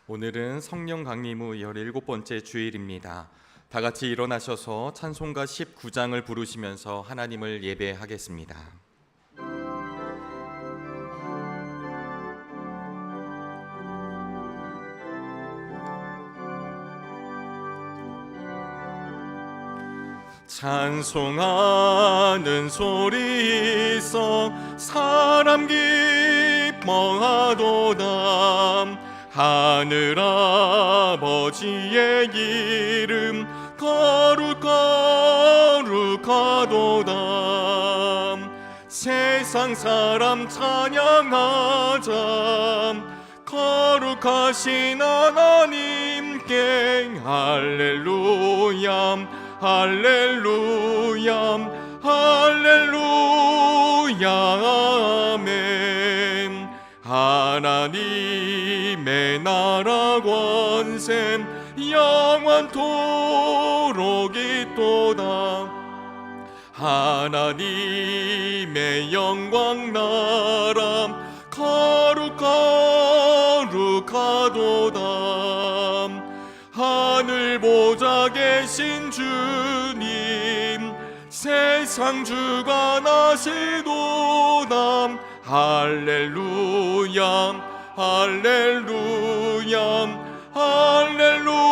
오늘은 성령 강림 후 17번째 주일입니다. 다 같이 일어나셔서 찬송가 19장을 부르시면서 하나님을 예배하겠습니다. 찬송하는 소리 있어 사람 기뻐하도다. 하늘 아버지의 이름 거룩하도다. 세상 사람 찬양하자. 거룩하신 하나님께 할렐루야 할렐루야 할렐루야 아멘. 하나님의 나라 권세 영원토록 있도다. 하나님의 영광 나라 거룩하도다. 하늘 보좌 계신 주님 세상 주관하시도다. 할렐루야 할렐루야 할렐루야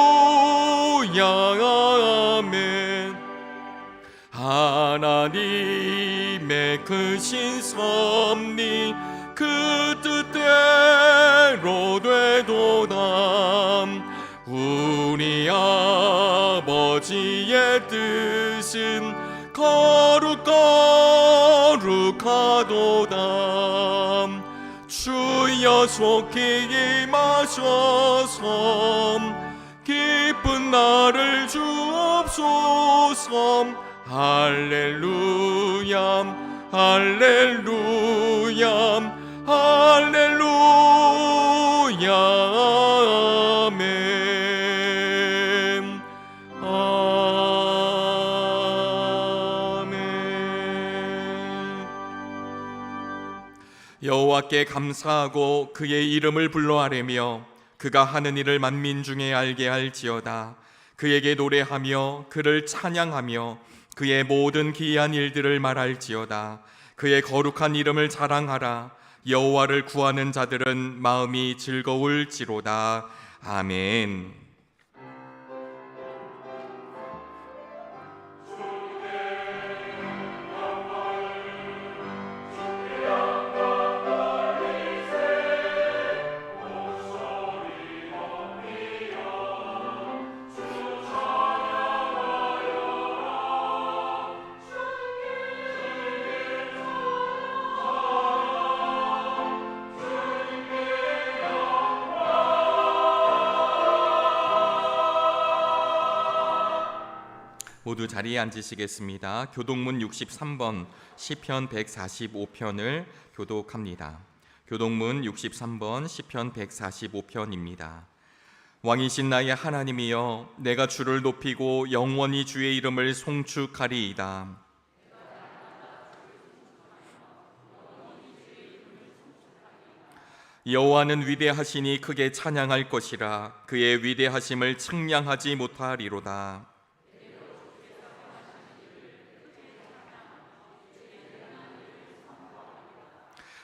아멘. 하나님의 크신 섭리 그 뜻대로 되도다. 우리 아버지의 뜻은 거룩하도다. 주여 속히 임하셔서 기쁜 날을 주옵소서. 할렐루야 할렐루야 할렐루야 아멘 아멘. 여호와께 감사하고 그의 이름을 불러아뢰며 그가 하는 일을 만민 중에 알게 할지어다. 그에게 노래하며 그를 찬양하며 그의 모든 기이한 일들을 말할지어다. 그의 거룩한 이름을 자랑하라. 여호와를 구하는 자들은 마음이 즐거울지로다. 아멘. 모두 자리에 앉으시겠습니다. 교독문 63번 시편 145편을 교독합니다. 교독문 63번 시편 145편입니다. 왕이신 나의 하나님이여, 내가 주를 높이고 영원히 주의 이름을 송축하리이다. 여호와는 위대하시니 크게 찬양할 것이라. 그의 위대하심을 측량하지 못하리로다.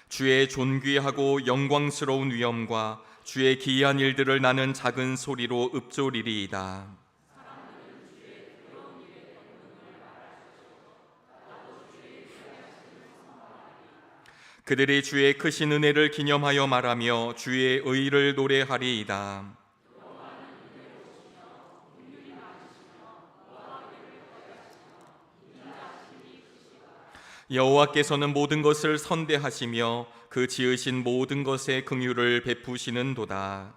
주의 존귀하고 영광스러운 위엄과 주의 기이한 일들을 나는 작은 소리로 읊조리리이다. 그들이 주의 크신 은혜를 기념하여 말하며 주의 의를 노래하리이다. 여호와께서는 모든 것을 선대하시며 그 지으신 모든 것에 긍휼을 베푸시는도다.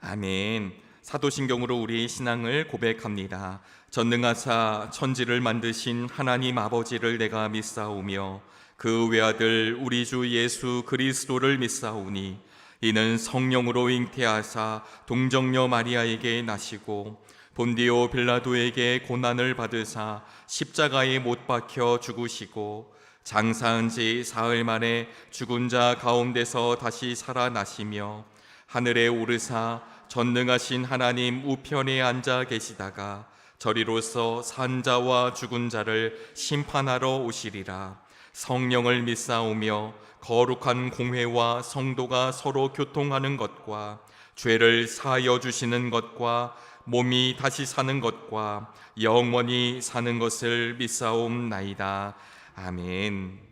아멘. 사도신경으로 우리의 신앙을 고백합니다. 전능하사 천지를 만드신 하나님 아버지를 내가 믿사오며 그 외아들 우리 주 예수 그리스도를 믿사오니 이는 성령으로 잉태하사 동정녀 마리아에게 나시고 본디오 빌라도에게 고난을 받으사 십자가에 못 박혀 죽으시고 장사한 지 사흘 만에 죽은 자 가운데서 다시 살아나시며 하늘에 오르사 전능하신 하나님 우편에 앉아 계시다가 저리로서 산 자와 죽은 자를 심판하러 오시리라. 성령을 믿사오며 거룩한 공회와 성도가 서로 교통하는 것과 죄를 사하여 주시는 것과 몸이 다시 사는 것과 영원히 사는 것을 믿사옵나이다. 아멘.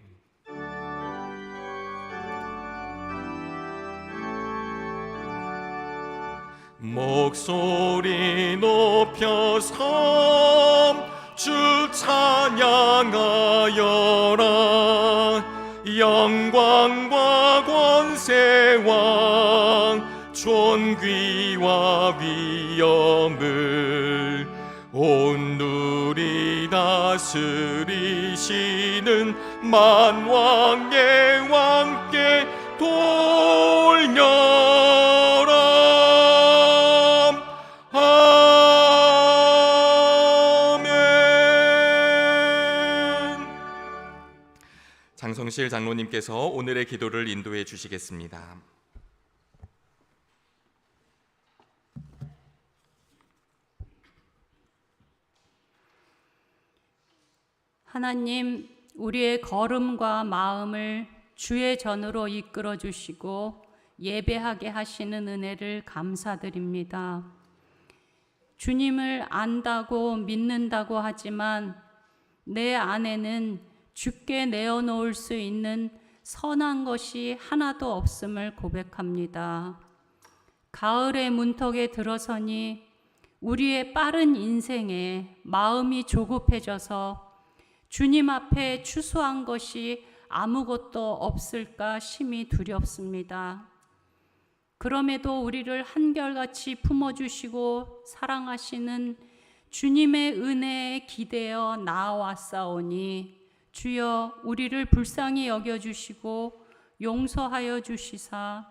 목소리 높여서 주 찬양하여라. 영광과 권세와 존귀와 위엄을 온누리 다스리시는 만왕의 왕께 돌려라. 아멘. 장성실 장로님께서 오늘의 기도를 인도해 주시겠습니다. 하나님, 우리의 걸음과 마음을 주의 전으로 이끌어 주시고 예배하게 하시는 은혜를 감사드립니다. 주님을 안다고 믿는다고 하지만 내 안에는 주께 내어놓을 수 있는 선한 것이 하나도 없음을 고백합니다. 가을의 문턱에 들어서니 우리의 빠른 인생에 마음이 조급해져서 주님 앞에 추수한 것이 아무것도 없을까 심히 두렵습니다. 그럼에도 우리를 한결같이 품어주시고 사랑하시는 주님의 은혜에 기대어 나아왔사오니 주여 우리를 불쌍히 여겨주시고 용서하여 주시사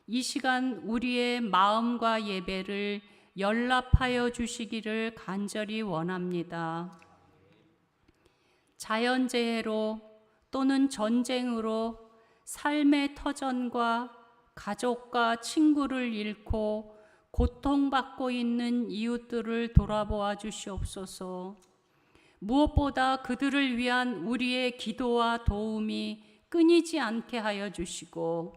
이 시간 우리의 마음과 예배를 연락하여 주시기를 간절히 원합니다. 자연재해로 또는 전쟁으로 삶의 터전과 가족과 친구를 잃고 고통받고 있는 이웃들을 돌아보아 주시옵소서. 무엇보다 그들을 위한 우리의 기도와 도움이 끊이지 않게 하여 주시고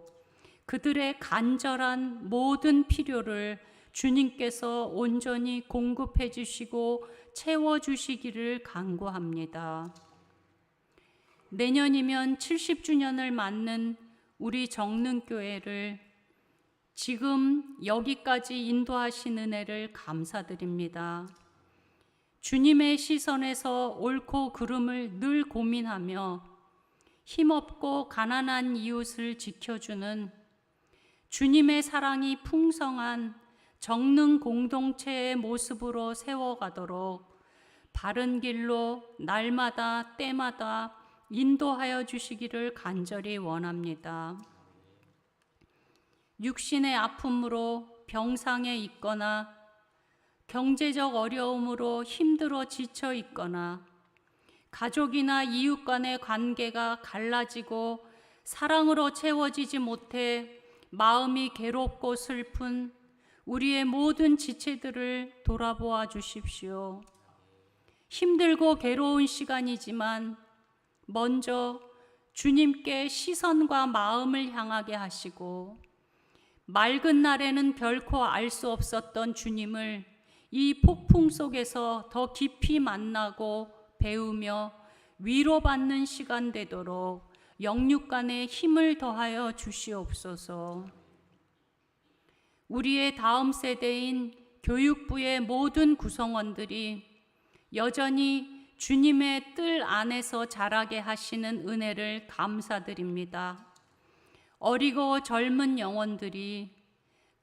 그들의 간절한 모든 필요를 주님께서 온전히 공급해 주시고 채워 주시기를 간구합니다. 내년이면 70주년을 맞는 우리 정릉교회를 지금 여기까지 인도하신 은혜를 감사드립니다. 주님의 시선에서 옳고 그름을 늘 고민하며 힘없고 가난한 이웃을 지켜주는 주님의 사랑이 풍성한 정릉 공동체의 모습으로 세워가도록 바른 길로 날마다 때마다 인도하여 주시기를 간절히 원합니다. 육신의 아픔으로 병상에 있거나 경제적 어려움으로 힘들어 지쳐 있거나 가족이나 이웃 간의 관계가 갈라지고 사랑으로 채워지지 못해 마음이 괴롭고 슬픈 우리의 모든 지체들을 돌아보아 주십시오. 힘들고 괴로운 시간이지만 먼저 주님께 시선과 마음을 향하게 하시고 맑은 날에는 결코 알 수 없었던 주님을 이 폭풍 속에서 더 깊이 만나고 배우며 위로받는 시간 되도록 영육간에 힘을 더하여 주시옵소서. 우리의 다음 세대인 교육부의 모든 구성원들이 여전히 주님의 뜰 안에서 자라게 하시는 은혜를 감사드립니다. 어리고 젊은 영혼들이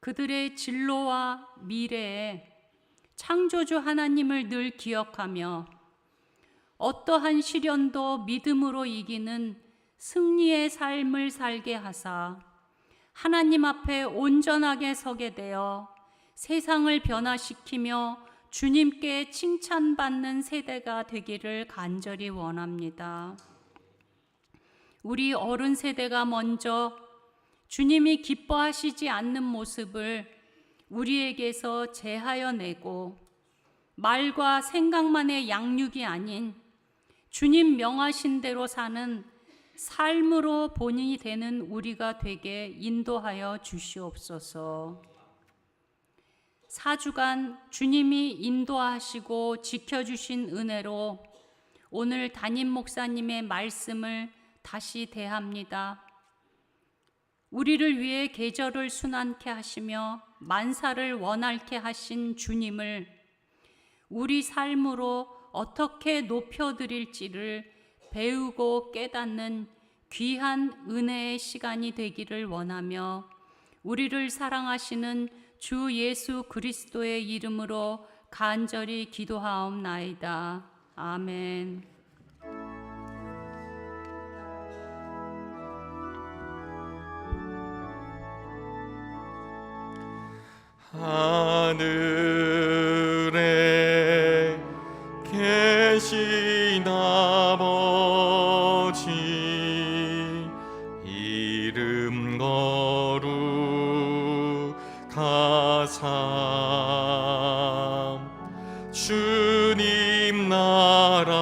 그들의 진로와 미래에 창조주 하나님을 늘 기억하며 어떠한 시련도 믿음으로 이기는 승리의 삶을 살게 하사 하나님 앞에 온전하게 서게 되어 세상을 변화시키며 주님께 칭찬받는 세대가 되기를 간절히 원합니다. 우리 어른 세대가 먼저 주님이 기뻐하시지 않는 모습을 우리에게서 제하여 내고 말과 생각만의 양육이 아닌 주님 명하신 대로 사는 삶으로 본인이 되는 우리가 되게 인도하여 주시옵소서. 4주간 주님이 인도하시고 지켜주신 은혜로 오늘 담임 목사님의 말씀을 다시 대합니다. 우리를 위해 계절을 순환케 하시며 만사를 원활케 하신 주님을 우리 삶으로 어떻게 높여드릴지를 배우고 깨닫는 귀한 은혜의 시간이 되기를 원하며 우리를 사랑하시는 주 예수 그리스도의 이름으로 간절히 기도하옵나이다. 아멘. 하늘에 계신 아버지 이름 거룩하사 주님 나라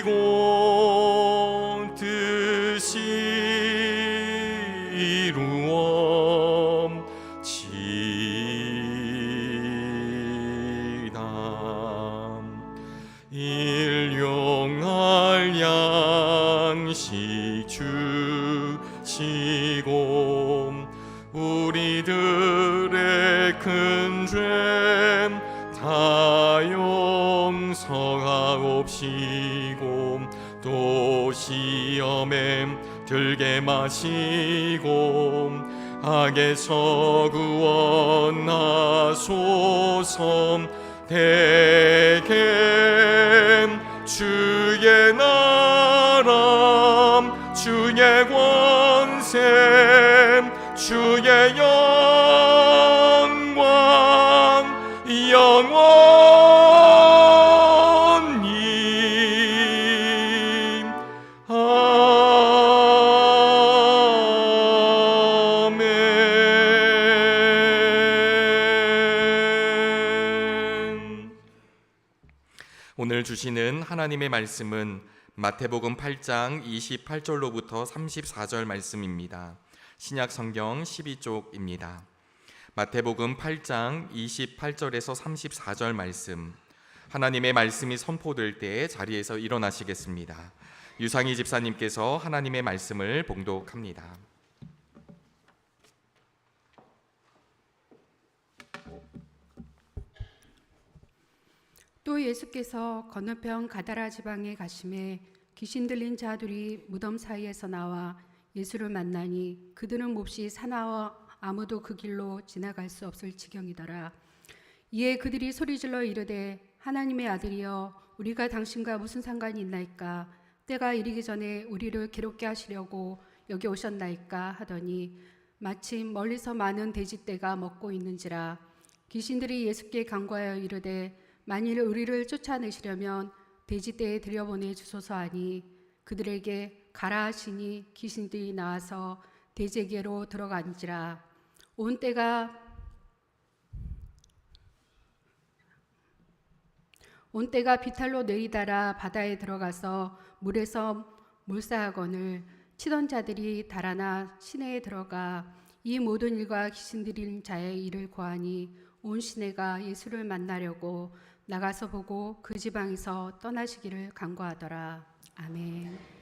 임하시고 뜻이 이루어지이다. 일용할 양식 주시고 우리들의 큰 죄 다 용서하옵시고 또 시험에 들게 마시고 악에서 구원하소서. 대개 주의 나라 주의 권세 주의 영광 영원히 아멘. 오늘 주시는 하나님의 말씀은 마태복음 8장 28절로부터 34절 말씀입니다. 신약 성경 12쪽입니다. 마태복음 8장 28절에서 34절 말씀, 하나님의 말씀이 선포될 때 자리에서 일어나시겠습니다. 유상희 집사님께서 하나님의 말씀을 봉독합니다. 또 예수께서 건너편 가다라 지방에 가심에 귀신 들린 자들이 무덤 사이에서 나와 예수를 만나니 그들은 몹시 사나워 아무도 그 길로 지나갈 수 없을 지경이더라. 이에 그들이 소리질러 이르되 하나님의 아들이여 우리가 당신과 무슨 상관이 있나이까? 때가 이르기 전에 우리를 괴롭게 하시려고 여기 오셨나이까? 하더니 마침 멀리서 많은 돼지떼가 먹고 있는지라. 귀신들이 예수께 간구하여 이르되 만일 우리를 쫓아내시려면 돼지떼에 들여보내 주소서 하니 그들에게 가라 하시니 귀신들이 나와서 돼지에게로 들어간지라. 온 때가 비탈로 내리다라 바다에 들어가서 물에서 몰사하거늘 치던 자들이 달아나 시내에 들어가 이 모든 일과 귀신 들린 자의 일을 고하니 온 시내가 예수를 만나려고 나가서 보고 그 지방에서 떠나시기를 간구하더라. 아멘.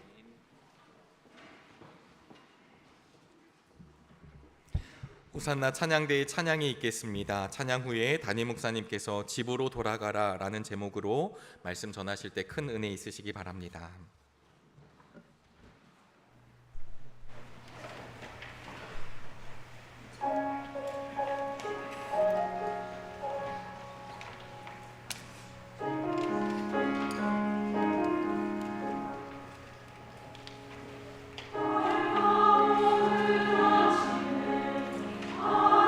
호산나 찬양대의 찬양이 있겠습니다. 찬양 후에 담임 목사님께서 집으로 돌아가라 라는 제목으로 말씀 전하실 때 큰 은혜 있으시기 바랍니다. 아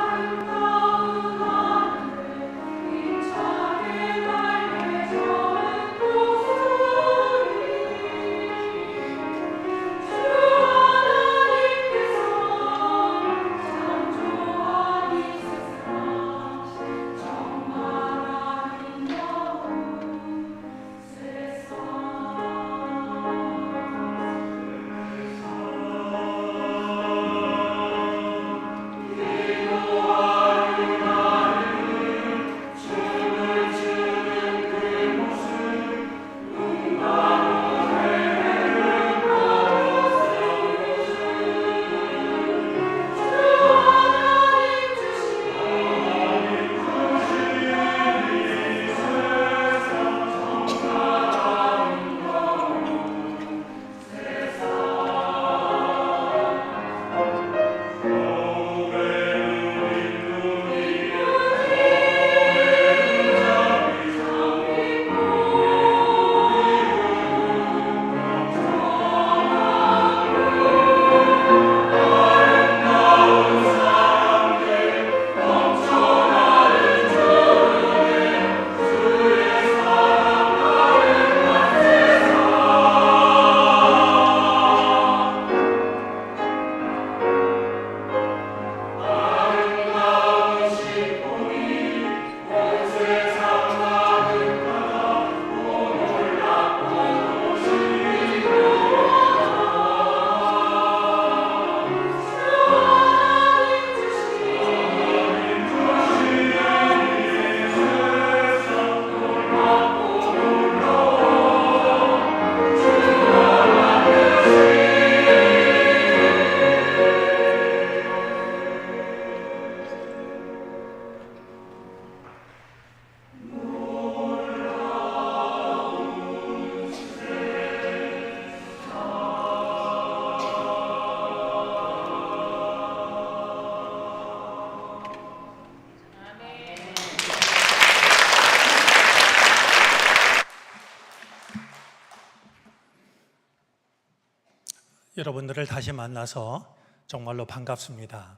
여러분들을 다시 만나서 정말로 반갑습니다.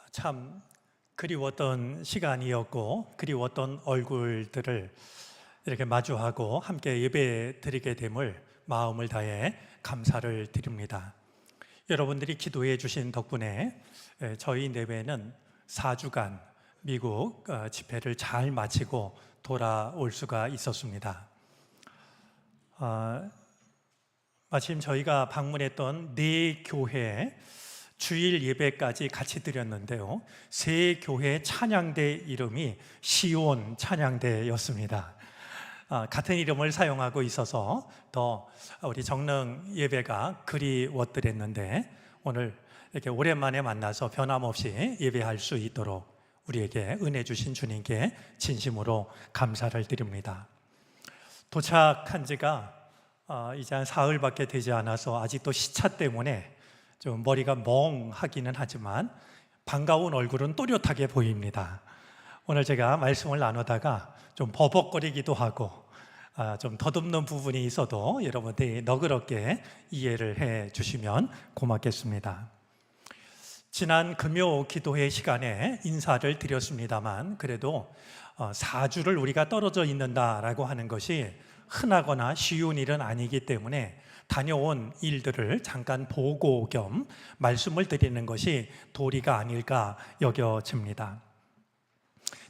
참 그리웠던 시간이었고 그리웠던 얼굴들을 이렇게 마주하고 함께 예배 드리게 됨을 마음을 다해 감사를 드립니다. 여러분들이 기도해 주신 덕분에 저희 내외는 4주간 미국 집회를 잘 마치고 돌아올 수가 있었습니다. 마침 저희가 방문했던 4교회 주일 예배까지 같이 드렸는데요, 3교회 찬양대 이름이 시온 찬양대였습니다. 같은 이름을 사용하고 있어서 더 우리 정릉 예배가 그리웠더랬는데, 오늘 이렇게 오랜만에 만나서 변함없이 예배할 수 있도록 우리에게 은혜 주신 주님께 진심으로 감사를 드립니다. 도착한 지가 이제 한 사흘밖에 되지 않아서 아직도 시차 때문에 좀 머리가 멍하기는 하지만 반가운 얼굴은 또렷하게 보입니다. 오늘 제가 말씀을 나누다가 좀 버벅거리기도 하고 좀 더듬는 부분이 있어도 여러분들이 너그럽게 이해를 해 주시면 고맙겠습니다. 지난 금요 기도회 시간에 인사를 드렸습니다만, 그래도 4주를 우리가 떨어져 있는다라고 하는 것이 흔하거나 쉬운 일은 아니기 때문에 다녀온 일들을 잠깐 보고 겸 말씀을 드리는 것이 도리가 아닐까 여겨집니다.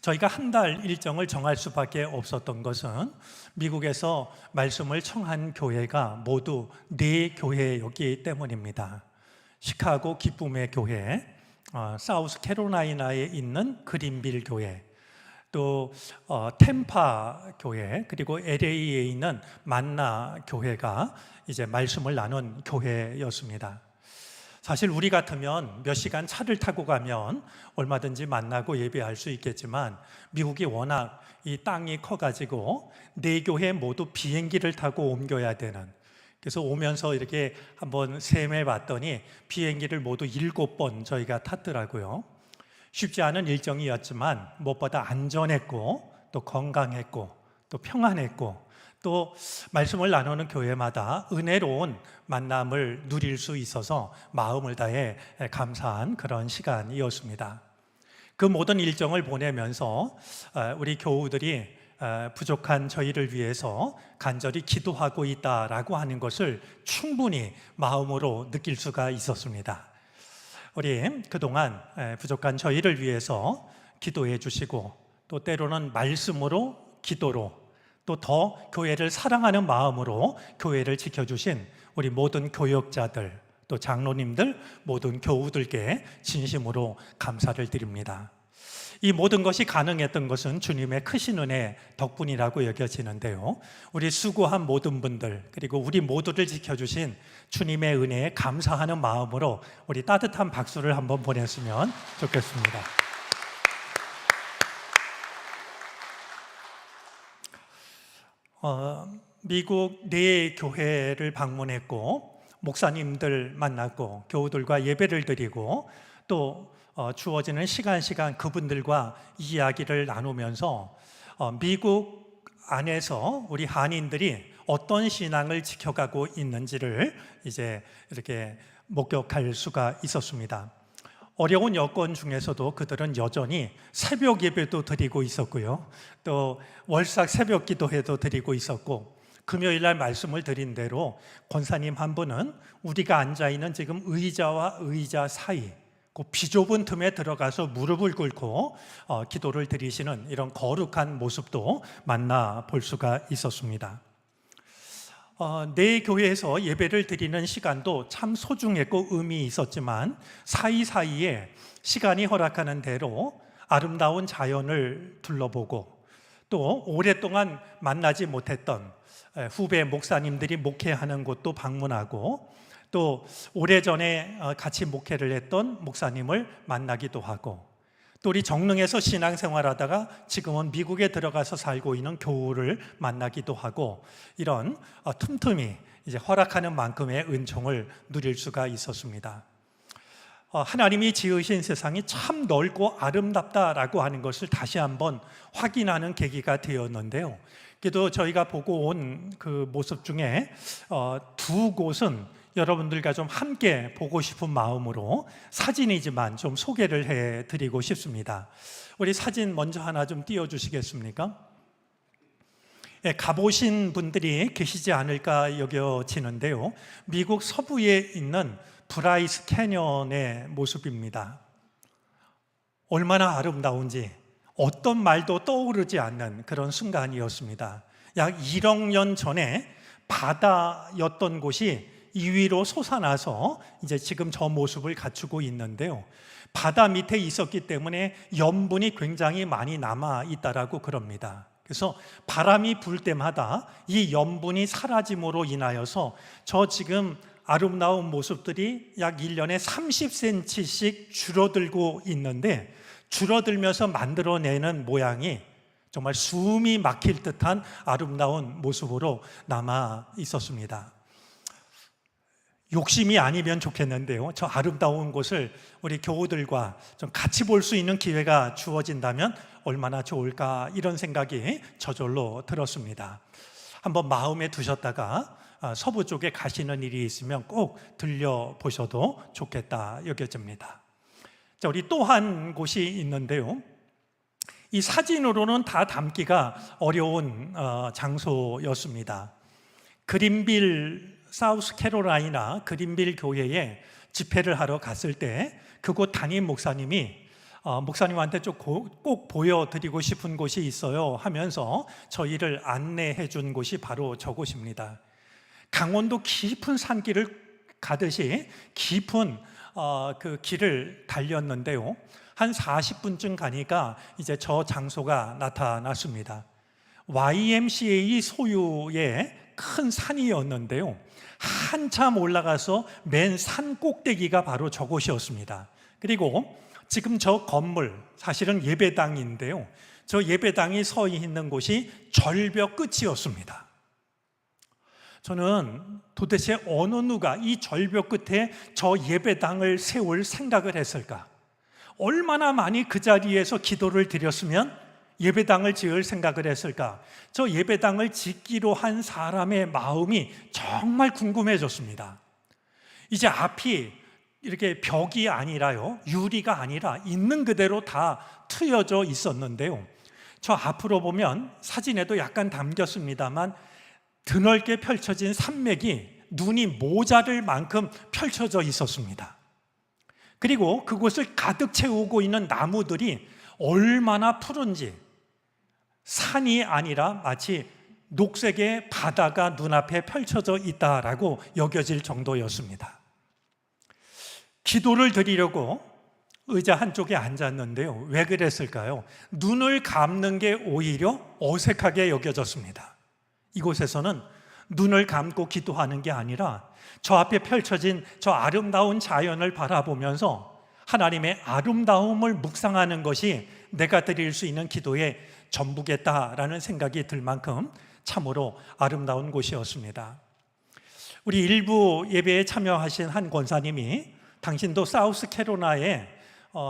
저희가 한 달 일정을 정할 수밖에 없었던 것은 미국에서 말씀을 청한 교회가 모두 4교회였기 때문입니다. 시카고 기쁨의 교회, 사우스 캐롤라이나에 있는 그린빌 교회, 또 템파 교회, 그리고 LA에 있는 만나 교회가 이제 말씀을 나눈 교회였습니다. 사실 우리 같으면 몇 시간 차를 타고 가면 얼마든지 만나고 예배할 수 있겠지만, 미국이 워낙 이 땅이 커가지고 4교회 모두 비행기를 타고 옮겨야 되는, 그래서 오면서 이렇게 한번 셈해 봤더니 비행기를 모두 7번 저희가 탔더라고요. 쉽지 않은 일정이었지만 무엇보다 안전했고 또 건강했고 또 평안했고, 또 말씀을 나누는 교회마다 은혜로운 만남을 누릴 수 있어서 마음을 다해 감사한 그런 시간이었습니다. 그 모든 일정을 보내면서 우리 교우들이 부족한 저희를 위해서 간절히 기도하고 있다라고 하는 것을 충분히 마음으로 느낄 수가 있었습니다. 우리 그동안 부족한 저희를 위해서 기도해 주시고, 또 때로는 말씀으로, 기도로, 또 더 교회를 사랑하는 마음으로 교회를 지켜주신 우리 모든 교역자들, 또 장로님들, 모든 교우들께 진심으로 감사를 드립니다. 이 모든 것이 가능했던 것은 주님의 크신 은혜 덕분이라고 여겨지는데요, 우리 수고한 모든 분들, 그리고 우리 모두를 지켜주신 주님의 은혜에 감사하는 마음으로 우리 따뜻한 박수를 한번 보냈으면 좋겠습니다. 미국 4교회를 방문했고 목사님들 만났고 교우들과 예배를 드리고, 또 주어지는 시간 그분들과 이야기를 나누면서 미국 안에서 우리 한인들이 어떤 신앙을 지켜가고 있는지를 이제 이렇게 목격할 수가 있었습니다. 어려운 여건 중에서도 그들은 여전히 새벽 예배도 드리고 있었고요, 또 월삭 새벽 기도회도 드리고 있었고, 금요일 날 말씀을 드린 대로 권사님 한 분은 우리가 앉아있는 지금 의자와 의자 사이 그 비좁은 틈에 들어가서 무릎을 꿇고 기도를 드리시는 이런 거룩한 모습도 만나 볼 수가 있었습니다. 내 교회에서 예배를 드리는 시간도 참 소중했고 의미 있었지만, 사이사이에 시간이 허락하는 대로 아름다운 자연을 둘러보고, 또 오랫동안 만나지 못했던 후배 목사님들이 목회하는 곳도 방문하고, 또 오래전에 같이 목회를 했던 목사님을 만나기도 하고, 또 우리 정릉에서 신앙생활하다가 지금은 미국에 들어가서 살고 있는 교우를 만나기도 하고, 이런 틈틈이 이제 허락하는 만큼의 은총을 누릴 수가 있었습니다. 하나님이 지으신 세상이 참 넓고 아름답다라고 하는 것을 다시 한번 확인하는 계기가 되었는데요, 그래도 저희가 보고 온 그 모습 중에 2곳은 여러분들과 좀 함께 보고 싶은 마음으로 사진이지만 좀 소개를 해드리고 싶습니다. 우리 사진 먼저 하나 좀 띄워주시겠습니까? 예, 가보신 분들이 계시지 않을까 여겨지는데요. 미국 서부에 있는 브라이스 캐년의 모습입니다. 얼마나 아름다운지 어떤 말도 떠오르지 않는 그런 순간이었습니다. 약 1억 년 전에 바다였던 곳이 이 위로 솟아나서 이제 지금 저 모습을 갖추고 있는데요. 바다 밑에 있었기 때문에 염분이 굉장히 많이 남아 있다라고 그럽니다. 그래서 바람이 불 때마다 이 염분이 사라짐으로 인하여서 저 지금 아름다운 모습들이 약 1년에 30cm씩 줄어들고 있는데, 줄어들면서 만들어내는 모양이 정말 숨이 막힐 듯한 아름다운 모습으로 남아 있었습니다. 욕심이 아니면 좋겠는데요, 저 아름다운 곳을 우리 교우들과 좀 같이 볼 수 있는 기회가 주어진다면 얼마나 좋을까, 이런 생각이 저절로 들었습니다. 한번 마음에 두셨다가 서부 쪽에 가시는 일이 있으면 꼭 들려보셔도 좋겠다 여겨집니다. 자, 우리 또 한 곳이 있는데요, 이 사진으로는 다 담기가 어려운 장소였습니다. 그린빌, 사우스캐롤라이나 그린빌 교회에 집회를 하러 갔을 때 그곳 담임 목사님이 목사님한테 좀 꼭 보여드리고 싶은 곳이 있어요 하면서 저희를 안내해 준 곳이 바로 저곳입니다. 강원도 깊은 산길을 가듯이 깊은 그 길을 달렸는데요, 한 40분쯤 가니까 이제 저 장소가 나타났습니다. YMCA 소유의 큰 산이었는데요, 한참 올라가서 맨 산 꼭대기가 바로 저곳이었습니다. 그리고 지금 저 건물, 사실은 예배당인데요, 저 예배당이 서 있는 곳이 절벽 끝이었습니다. 저는 도대체 어느 누가 이 절벽 끝에 저 예배당을 세울 생각을 했을까? 얼마나 많이 그 자리에서 기도를 드렸으면 예배당을 지을 생각을 했을까? 저 예배당을 짓기로 한 사람의 마음이 정말 궁금해졌습니다. 이제 앞이 이렇게 벽이 아니라요, 유리가 아니라 있는 그대로 다 트여져 있었는데요, 저 앞으로 보면 사진에도 약간 담겼습니다만 드넓게 펼쳐진 산맥이 눈이 모자랄 만큼 펼쳐져 있었습니다. 그리고 그곳을 가득 채우고 있는 나무들이 얼마나 푸른지, 산이 아니라 마치 녹색의 바다가 눈앞에 펼쳐져 있다라고 여겨질 정도였습니다. 기도를 드리려고 의자 한쪽에 앉았는데요, 왜 그랬을까요? 눈을 감는 게 오히려 어색하게 여겨졌습니다. 이곳에서는 눈을 감고 기도하는 게 아니라 저 앞에 펼쳐진 저 아름다운 자연을 바라보면서 하나님의 아름다움을 묵상하는 것이 내가 드릴 수 있는 기도의 전부겠다라는 생각이 들 만큼 참으로 아름다운 곳이었습니다. 우리 일부 예배에 참여하신 한 권사님이 당신도 사우스캐롤라이나에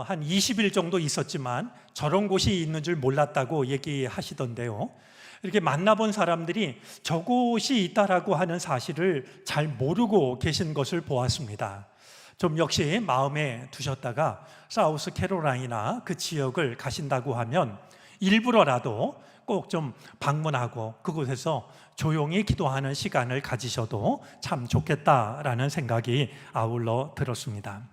한 20일 정도 있었지만 저런 곳이 있는 줄 몰랐다고 얘기하시던데요, 이렇게 만나본 사람들이 저곳이 있다라고 하는 사실을 잘 모르고 계신 것을 보았습니다. 좀 역시 마음에 두셨다가 사우스캐롤라이나 그 지역을 가신다고 하면 일부러라도 꼭 좀 방문하고 그곳에서 조용히 기도하는 시간을 가지셔도 참 좋겠다라는 생각이 아울러 들었습니다.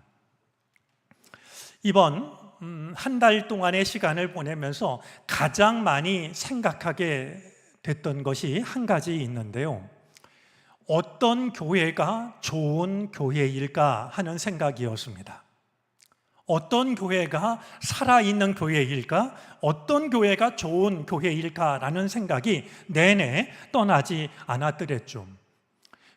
이번 한 달 동안의 시간을 보내면서 가장 많이 생각하게 됐던 것이 한 가지 있는데요, 어떤 교회가 좋은 교회일까 하는 생각이었습니다. 어떤 교회가 살아있는 교회일까? 어떤 교회가 좋은 교회일까라는 생각이 내내 떠나지 않았더랬죠.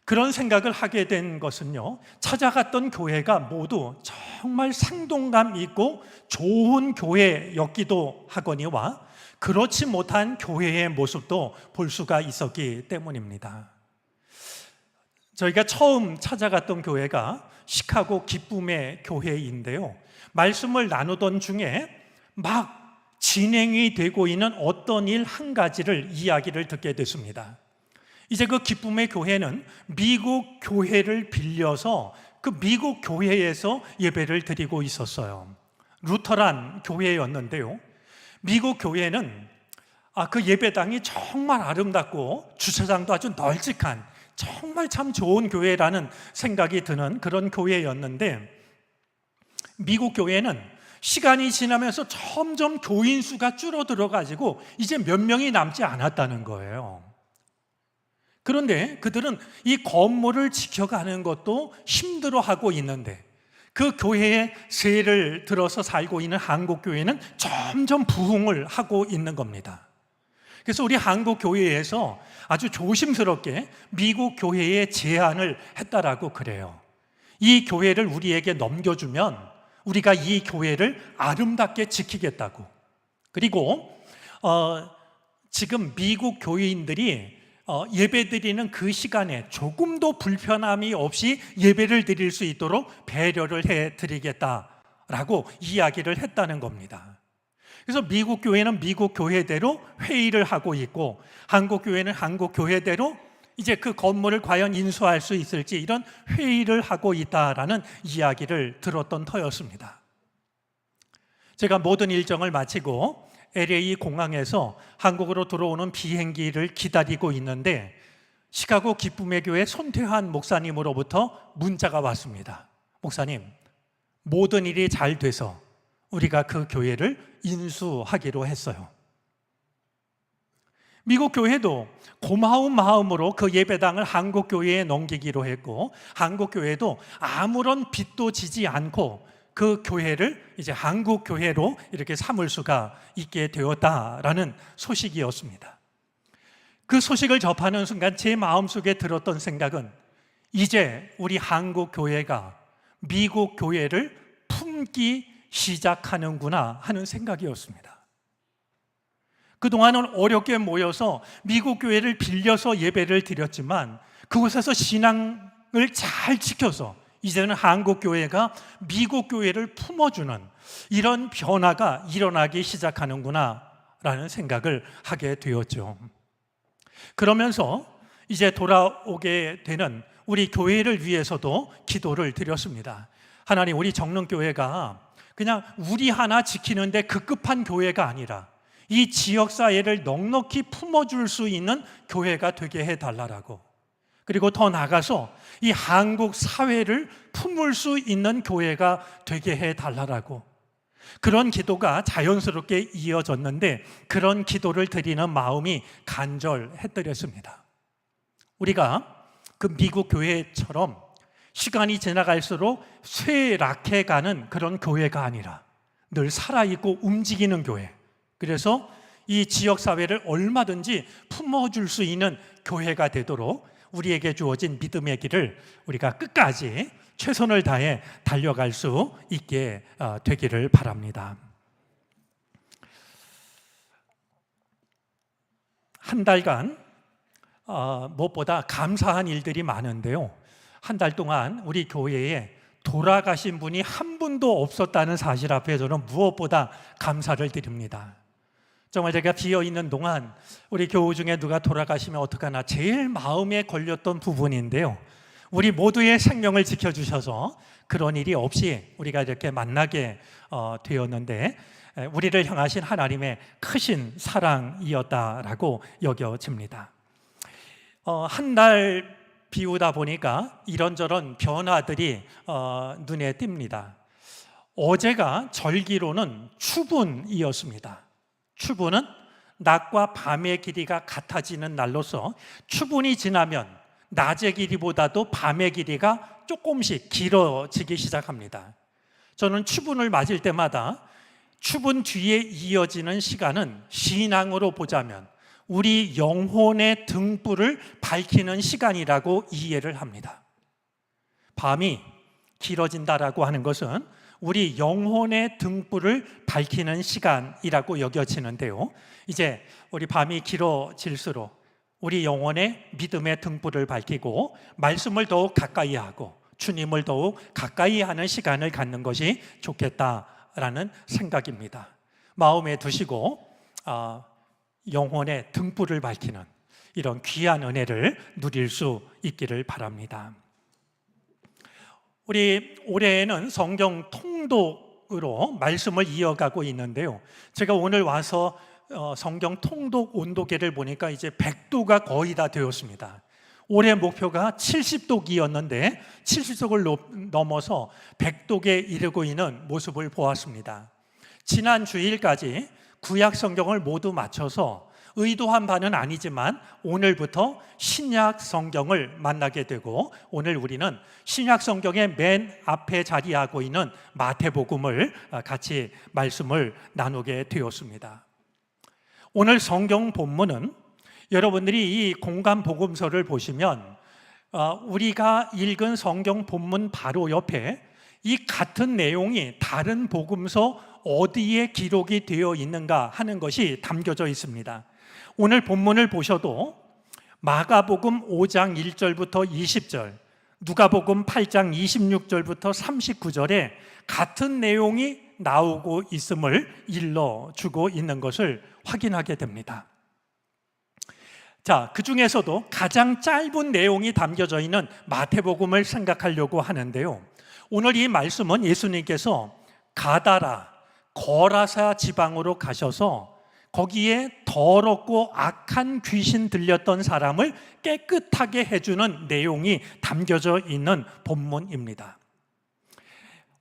그런 생각을 하게 된 것은요, 찾아갔던 교회가 모두 정말 생동감 있고 좋은 교회였기도 하거니와 그렇지 못한 교회의 모습도 볼 수가 있었기 때문입니다. 저희가 처음 찾아갔던 교회가 시카고 기쁨의 교회인데요, 말씀을 나누던 중에 막 진행이 되고 있는 어떤 일 한 가지를 이야기를 듣게 됐습니다. 이제 그 기쁨의 교회는 미국 교회를 빌려서 그 미국 교회에서 예배를 드리고 있었어요. 루터란 교회였는데요. 미국 교회는 그 예배당이 정말 아름답고 주차장도 아주 널찍한 정말 참 좋은 교회라는 생각이 드는 그런 교회였는데, 미국 교회는 시간이 지나면서 점점 교인 수가 줄어들어 가지고 이제 몇 명이 남지 않았다는 거예요. 그런데 그들은 이 건물을 지켜가는 것도 힘들어하고 있는데, 그 교회에 세를 들어서 살고 있는 한국 교회는 점점 부흥을 하고 있는 겁니다. 그래서 우리 한국 교회에서 아주 조심스럽게 미국 교회에 제안을 했다라고 그래요. 이 교회를 우리에게 넘겨주면 우리가 이 교회를 아름답게 지키겠다고. 그리고 지금 미국 교인들이 예배드리는 그 시간에 조금도 불편함이 없이 예배를 드릴 수 있도록 배려를 해드리겠다라고 이야기를 했다는 겁니다. 그래서 미국 교회는 미국 교회대로 회의를 하고 있고, 한국 교회는 한국 교회대로 이제 그 건물을 과연 인수할 수 있을지 이런 회의를 하고 있다라는 이야기를 들었던 터였습니다. 제가 모든 일정을 마치고 LA 공항에서 한국으로 들어오는 비행기를 기다리고 있는데, 시카고 기쁨의 교회 손태환 목사님으로부터 문자가 왔습니다. 목사님, 모든 일이 잘 돼서 우리가 그 교회를 인수하기로 했어요. 미국 교회도 고마운 마음으로 그 예배당을 한국 교회에 넘기기로 했고, 한국 교회도 아무런 빚도 지지 않고 그 교회를 이제 한국 교회로 이렇게 삼을 수가 있게 되었다라는 소식이었습니다. 그 소식을 접하는 순간 제 마음속에 들었던 생각은, 이제 우리 한국 교회가 미국 교회를 품기 시작하는구나 하는 생각이었습니다. 그동안은 어렵게 모여서 미국 교회를 빌려서 예배를 드렸지만, 그곳에서 신앙을 잘 지켜서 이제는 한국 교회가 미국 교회를 품어주는 이런 변화가 일어나기 시작하는구나 라는 생각을 하게 되었죠. 그러면서 이제 돌아오게 되는 우리 교회를 위해서도 기도를 드렸습니다. 하나님, 우리 정릉교회가 그냥 우리 하나 지키는데 급급한 교회가 아니라 이 지역사회를 넉넉히 품어줄 수 있는 교회가 되게 해달라고, 그리고 더 나아가서 이 한국 사회를 품을 수 있는 교회가 되게 해달라고, 그런 기도가 자연스럽게 이어졌는데, 그런 기도를 드리는 마음이 간절했더랬습니다. 우리가 그 미국 교회처럼 시간이 지나갈수록 쇠락해가는 그런 교회가 아니라 늘 살아있고 움직이는 교회, 그래서 이 지역사회를 얼마든지 품어줄 수 있는 교회가 되도록 우리에게 주어진 믿음의 길을 우리가 끝까지 최선을 다해 달려갈 수 있게 되기를 바랍니다. 한 달간 무엇보다 감사한 일들이 많은데요, 한 달 동안 우리 교회에 돌아가신 분이 한 분도 없었다는 사실 앞에 저는 무엇보다 감사를 드립니다. 정말 제가 비어있는 동안 우리 교우 중에 누가 돌아가시면 어떡하나 제일 마음에 걸렸던 부분인데요, 우리 모두의 생명을 지켜주셔서 그런 일이 없이 우리가 이렇게 만나게 되었는데, 우리를 향하신 하나님의 크신 사랑이었다라고 여겨집니다. 한 달 비우다 보니까 이런저런 변화들이 눈에 띕니다. 어제가 절기로는 추분이었습니다. 추분은 낮과 밤의 길이가 같아지는 날로서, 추분이 지나면 낮의 길이보다도 밤의 길이가 조금씩 길어지기 시작합니다. 저는 추분을 맞을 때마다 추분 뒤에 이어지는 시간은 신앙으로 보자면 우리 영혼의 등불을 밝히는 시간이라고 이해를 합니다. 밤이 길어진다라고 하는 것은 우리 영혼의 등불을 밝히는 시간이라고 여겨지는데요, 이제 우리 밤이 길어질수록 우리 영혼의 믿음의 등불을 밝히고 말씀을 더욱 가까이 하고 주님을 더욱 가까이 하는 시간을 갖는 것이 좋겠다라는 생각입니다. 마음에 두시고 영혼의 등불을 밝히는, 이런 귀한 은혜를 누릴 수 있기를 바랍니다. 우리 올해에는 성경 통독으로 말씀을 이어가고 있는데요. 제가 오늘 와서 성경 통독 온도계를 보니까 이제 100도가 거의 다 되었습니다. 올해 목표가 70독이었는데 70독을 넘어서 100독에 이르고 있는 모습을 보았습니다. 지난 주일까지 구약 성경을 모두 마쳐서 의도한 바는 아니지만 오늘부터 신약 성경을 만나게 되고, 오늘 우리는 신약 성경의 맨 앞에 자리하고 있는 마태복음을 같이 말씀을 나누게 되었습니다. 오늘 성경 본문은 여러분들이 이 공간 복음서를 보시면 우리가 읽은 성경 본문 바로 옆에 이 같은 내용이 다른 복음서 어디에 기록이 되어 있는가 하는 것이 담겨져 있습니다. 오늘 본문을 보셔도 마가복음 5장 1절부터 20절, 누가복음 8장 26절부터 39절에 같은 내용이 나오고 있음을 일러주고 있는 것을 확인하게 됩니다. 자, 그 중에서도 가장 짧은 내용이 담겨져 있는 마태복음을 생각하려고 하는데요. 오늘 이 말씀은 예수님께서 가다라, 거라사 지방으로 가셔서 거기에 더럽고 악한 귀신 들렸던 사람을 깨끗하게 해주는 내용이 담겨져 있는 본문입니다.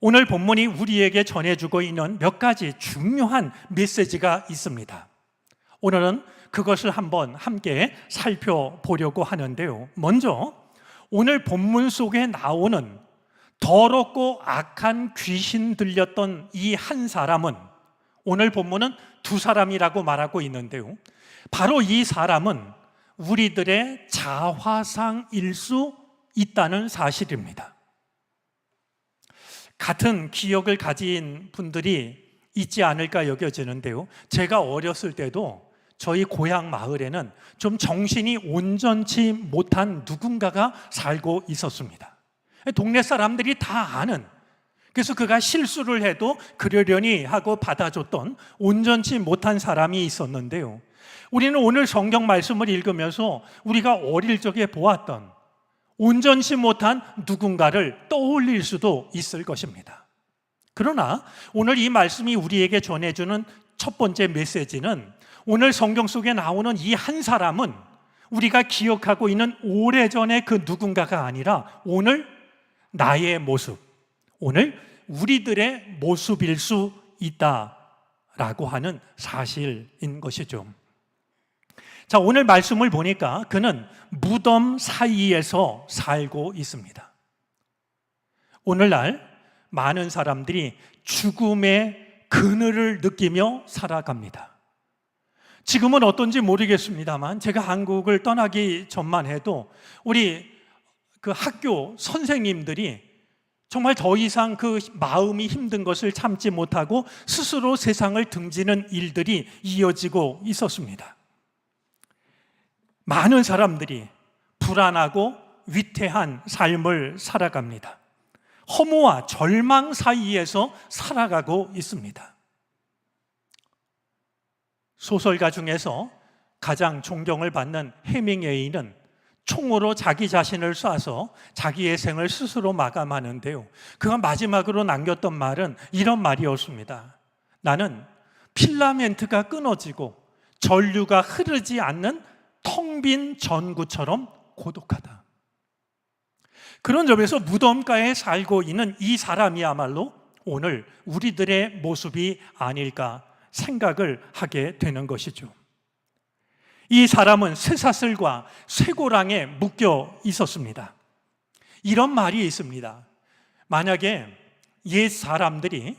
오늘 본문이 우리에게 전해주고 있는 몇 가지 중요한 메시지가 있습니다. 오늘은 그것을 한번 함께 살펴보려고 하는데요. 먼저 오늘 본문 속에 나오는 더럽고 악한 귀신 들렸던 이 한 사람은, 오늘 본문은 두 사람이라고 말하고 있는데요, 바로 이 사람은 우리들의 자화상일 수 있다는 사실입니다. 같은 기억을 가진 분들이 있지 않을까 여겨지는데요, 제가 어렸을 때도 저희 고향 마을에는 좀 정신이 온전치 못한 누군가가 살고 있었습니다. 동네 사람들이 다 아는, 그래서 그가 실수를 해도 그러려니 하고 받아줬던 온전치 못한 사람이 있었는데요, 우리는 오늘 성경 말씀을 읽으면서 우리가 어릴 적에 보았던 온전치 못한 누군가를 떠올릴 수도 있을 것입니다. 그러나 오늘 이 말씀이 우리에게 전해주는 첫 번째 메시지는, 오늘 성경 속에 나오는 이 한 사람은 우리가 기억하고 있는 오래전의 그 누군가가 아니라 오늘 나의 모습, 오늘 우리들의 모습일 수 있다라고 하는 사실인 것이죠. 자, 오늘 말씀을 보니까 그는 무덤 사이에서 살고 있습니다. 오늘날 많은 사람들이 죽음의 그늘을 느끼며 살아갑니다. 지금은 어떤지 모르겠습니다만 제가 한국을 떠나기 전만 해도 우리 그 학교 선생님들이 정말 더 이상 그 마음이 힘든 것을 참지 못하고 스스로 세상을 등지는 일들이 이어지고 있었습니다. 많은 사람들이 불안하고 위태한 삶을 살아갑니다. 허무와 절망 사이에서 살아가고 있습니다. 소설가 중에서 가장 존경을 받는 해밍웨이는 총으로 자기 자신을 쏴서 자기의 생을 스스로 마감하는데요, 그가 마지막으로 남겼던 말은 이런 말이었습니다. 나는 필라멘트가 끊어지고 전류가 흐르지 않는 텅 빈 전구처럼 고독하다. 그런 점에서 무덤가에 살고 있는 이 사람이야말로 오늘 우리들의 모습이 아닐까 생각을 하게 되는 것이죠. 이 사람은 쇠사슬과 쇠고랑에 묶여 있었습니다. 이런 말이 있습니다. 만약에 옛 사람들이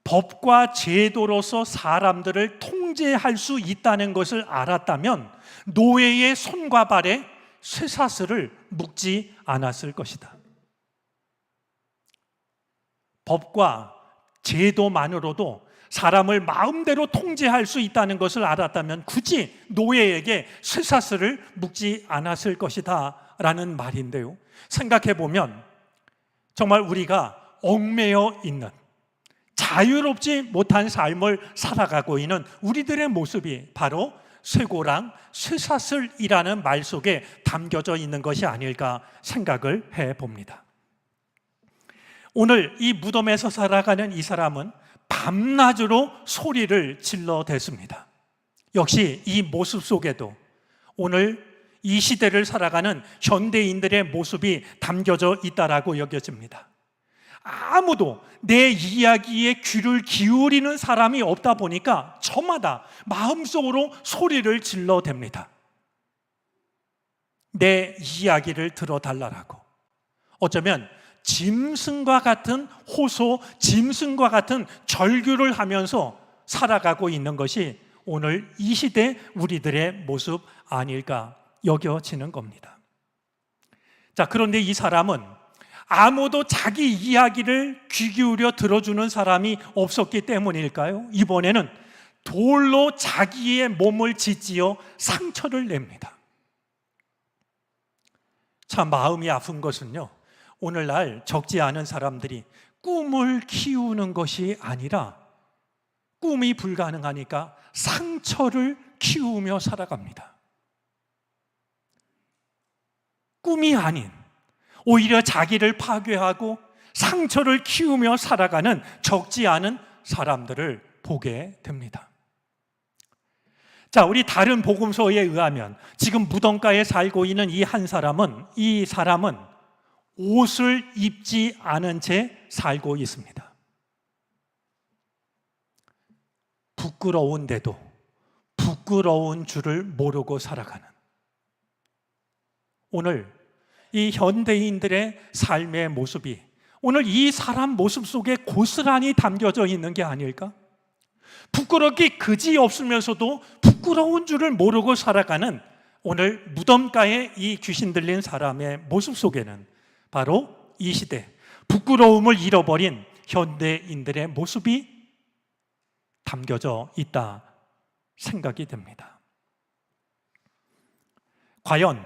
법과 제도로서 사람들을 통제할 수 있다는 것을 알았다면 노예의 손과 발에 쇠사슬을 묶지 않았을 것이다. 법과 제도만으로도 사람을 마음대로 통제할 수 있다는 것을 알았다면 굳이 노예에게 쇠사슬을 묶지 않았을 것이다 라는 말인데요, 생각해보면 정말 우리가 얽매여 있는, 자유롭지 못한 삶을 살아가고 있는 우리들의 모습이 바로 쇠고랑 쇠사슬이라는 말 속에 담겨져 있는 것이 아닐까 생각을 해봅니다. 오늘 이 무덤에서 살아가는 이 사람은 밤낮으로 소리를 질러댔습니다. 역시 이 모습 속에도 오늘 이 시대를 살아가는 현대인들의 모습이 담겨져 있다라고 여겨집니다. 아무도 내 이야기에 귀를 기울이는 사람이 없다 보니까 저마다 마음속으로 소리를 질러댑니다. 내 이야기를 들어달라고. 어쩌면 짐승과 같은 호소, 짐승과 같은 절규를 하면서 살아가고 있는 것이 오늘 이 시대 우리들의 모습 아닐까 여겨지는 겁니다. 자, 그런데 이 사람은 아무도 자기 이야기를 귀 기울여 들어주는 사람이 없었기 때문일까요? 이번에는 돌로 자기의 몸을 짓지어 상처를 냅니다. 참 마음이 아픈 것은요, 오늘날 적지 않은 사람들이 꿈을 키우는 것이 아니라 꿈이 불가능하니까 상처를 키우며 살아갑니다. 꿈이 아닌 오히려 자기를 파괴하고 상처를 키우며 살아가는 적지 않은 사람들을 보게 됩니다. 자, 우리 다른 복음서에 의하면 지금 무덤가에 살고 있는 이 사람은 옷을 입지 않은 채 살고 있습니다. 부끄러운데도 부끄러운 줄을 모르고 살아가는, 오늘 이 현대인들의 삶의 모습이 오늘 이 사람 모습 속에 고스란히 담겨져 있는 게 아닐까? 부끄럽기 그지없으면서도 부끄러운 줄을 모르고 살아가는 오늘 무덤가에 이 귀신 들린 사람의 모습 속에는 바로 이 시대 부끄러움을 잃어버린 현대인들의 모습이 담겨져 있다 생각이 됩니다. 과연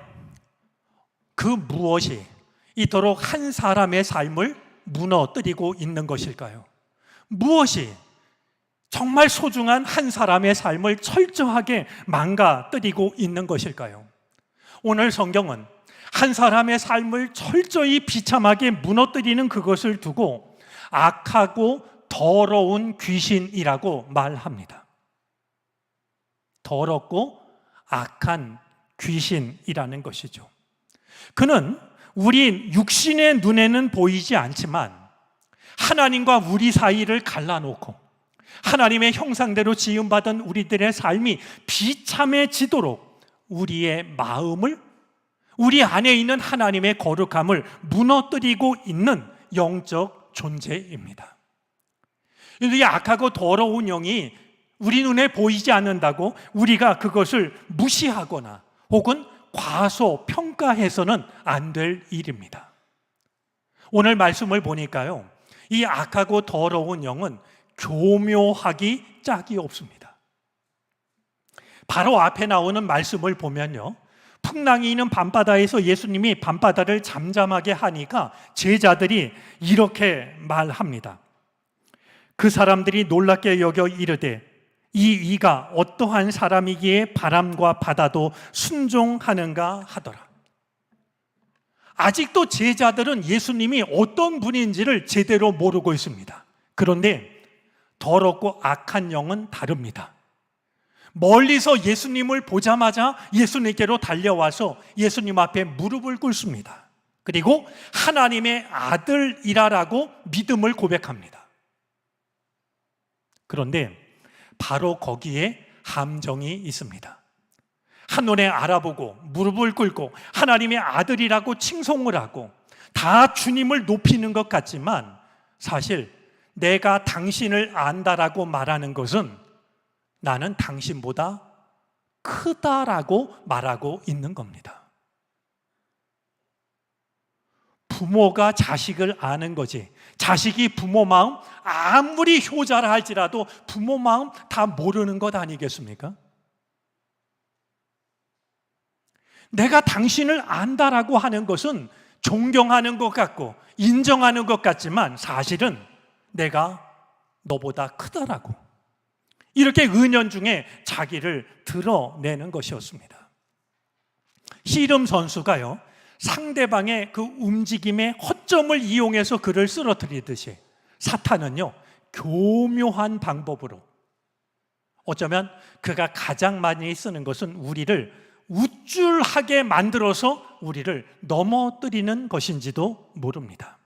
그 무엇이 이토록 한 사람의 삶을 무너뜨리고 있는 것일까요? 무엇이 정말 소중한 한 사람의 삶을 철저하게 망가뜨리고 있는 것일까요? 오늘 성경은 한 사람의 삶을 철저히 비참하게 무너뜨리는 그것을 두고 악하고 더러운 귀신이라고 말합니다. 더럽고 악한 귀신이라는 것이죠. 그는 우리 육신의 눈에는 보이지 않지만 하나님과 우리 사이를 갈라놓고 하나님의 형상대로 지음받은 우리들의 삶이 비참해지도록 우리의 마음을, 우리 안에 있는 하나님의 거룩함을 무너뜨리고 있는 영적 존재입니다. 이 악하고 더러운 영이 우리 눈에 보이지 않는다고 우리가 그것을 무시하거나 혹은 과소평가해서는 안 될 일입니다. 오늘 말씀을 보니까요, 이 악하고 더러운 영은 교묘하기 짝이 없습니다. 바로 앞에 나오는 말씀을 보면요, 풍랑이 있는 밤바다에서 예수님이 밤바다를 잠잠하게 하니까 제자들이 이렇게 말합니다. 그 사람들이 놀랍게 여겨 이르되 이가 어떠한 사람이기에 바람과 바다도 순종하는가 하더라. 아직도 제자들은 예수님이 어떤 분인지를 제대로 모르고 있습니다. 그런데 더럽고 악한 영은 다릅니다. 멀리서 예수님을 보자마자 예수님께로 달려와서 예수님 앞에 무릎을 꿇습니다. 그리고 하나님의 아들이라고 믿음을 고백합니다. 그런데 바로 거기에 함정이 있습니다. 한눈에 알아보고 무릎을 꿇고 하나님의 아들이라고 칭송을 하고 다 주님을 높이는 것 같지만 사실 내가 당신을 안다라고 말하는 것은 나는 당신보다 크다라고 말하고 있는 겁니다. 부모가 자식을 아는 거지, 자식이 부모 마음 아무리 효자라 할지라도 부모 마음 다 모르는 것 아니겠습니까? 내가 당신을 안다라고 하는 것은 존경하는 것 같고 인정하는 것 같지만 사실은 내가 너보다 크다라고, 이렇게 은연중에 자기를 드러내는 것이었습니다. 씨름 선수가요, 상대방의 그 움직임의 허점을 이용해서 그를 쓰러뜨리듯이 사탄은요, 교묘한 방법으로, 어쩌면 그가 가장 많이 쓰는 것은 우리를 우쭐하게 만들어서 우리를 넘어뜨리는 것인지도 모릅니다.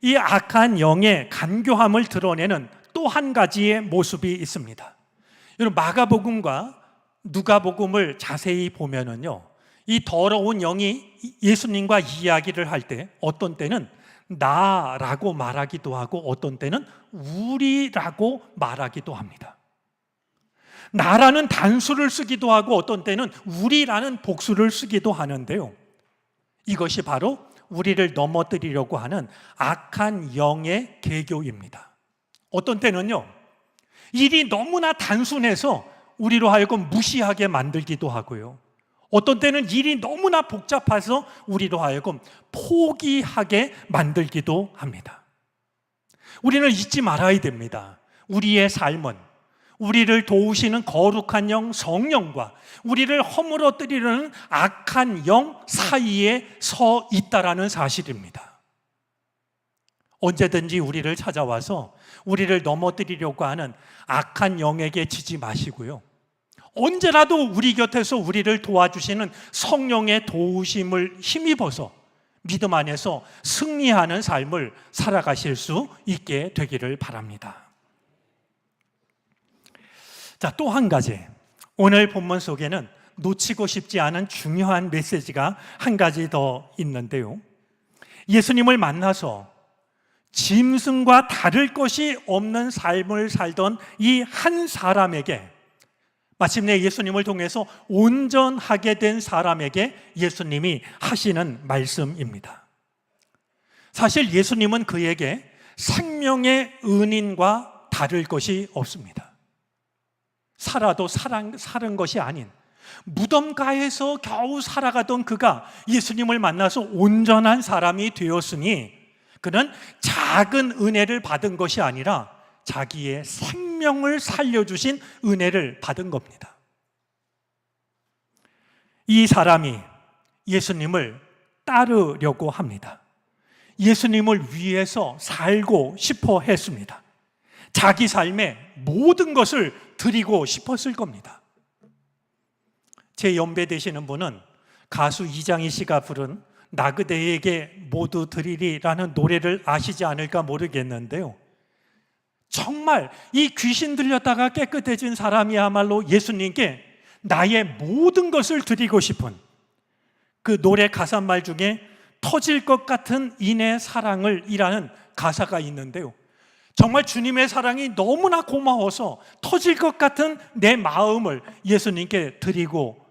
이 악한 영의 간교함을 드러내는 또 한 가지의 모습이 있습니다. 여러분, 마가복음과 누가복음을 자세히 보면은요, 이 더러운 영이 예수님과 이야기를 할 때 어떤 때는 나라고 말하기도 하고 어떤 때는 우리라고 말하기도 합니다. 나라는 단수를 쓰기도 하고 어떤 때는 우리라는 복수를 쓰기도 하는데요, 이것이 바로 우리를 넘어뜨리려고 하는 악한 영의 계교입니다. 어떤 때는요, 일이 너무나 단순해서 우리로 하여금 무시하게 만들기도 하고요, 어떤 때는 일이 너무나 복잡해서 우리로 하여금 포기하게 만들기도 합니다. 우리는 잊지 말아야 됩니다. 우리의 삶은 우리를 도우시는 거룩한 영 성령과 우리를 허물어뜨리려는 악한 영 사이에 서 있다라는 사실입니다. 언제든지 우리를 찾아와서 우리를 넘어뜨리려고 하는 악한 영에게 지지 마시고요, 언제라도 우리 곁에서 우리를 도와주시는 성령의 도우심을 힘입어서 믿음 안에서 승리하는 삶을 살아가실 수 있게 되기를 바랍니다. 자, 또 한 가지, 오늘 본문 속에는 놓치고 싶지 않은 중요한 메시지가 한 가지 더 있는데요, 예수님을 만나서 짐승과 다를 것이 없는 삶을 살던 이 한 사람에게, 마침내 예수님을 통해서 온전하게 된 사람에게 예수님이 하시는 말씀입니다. 사실 예수님은 그에게 생명의 은인과 다를 것이 없습니다. 살아도 사는 것이 아닌 무덤가에서 겨우 살아가던 그가 예수님을 만나서 온전한 사람이 되었으니 그는 작은 은혜를 받은 것이 아니라 자기의 생명을 살려주신 은혜를 받은 겁니다. 이 사람이 예수님을 따르려고 합니다. 예수님을 위해서 살고 싶어 했습니다. 자기 삶의 모든 것을 드리고 싶었을 겁니다. 제 연배 되시는 분은 가수 이장희 씨가 부른 나 그대에게 모두 드리리라는 노래를 아시지 않을까 모르겠는데요, 정말 이 귀신 들렸다가 깨끗해진 사람이야말로 예수님께 나의 모든 것을 드리고 싶은 그 노래 가사말 중에 터질 것 같은 이내 사랑을 이라는 가사가 있는데요, 정말 주님의 사랑이 너무나 고마워서 터질 것 같은 내 마음을 예수님께 드리고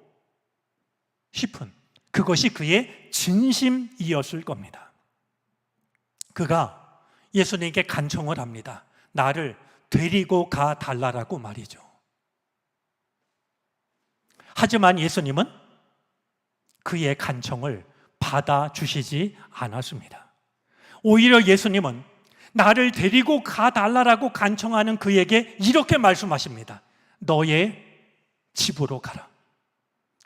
싶은 그것이 그의 진심이었을 겁니다. 그가 예수님께 간청을 합니다. 나를 데리고 가 달라라고 말이죠. 하지만 예수님은 그의 간청을 받아주시지 않았습니다. 오히려 예수님은 나를 데리고 가 달라라고 간청하는 그에게 이렇게 말씀하십니다. 너의 집으로 가라.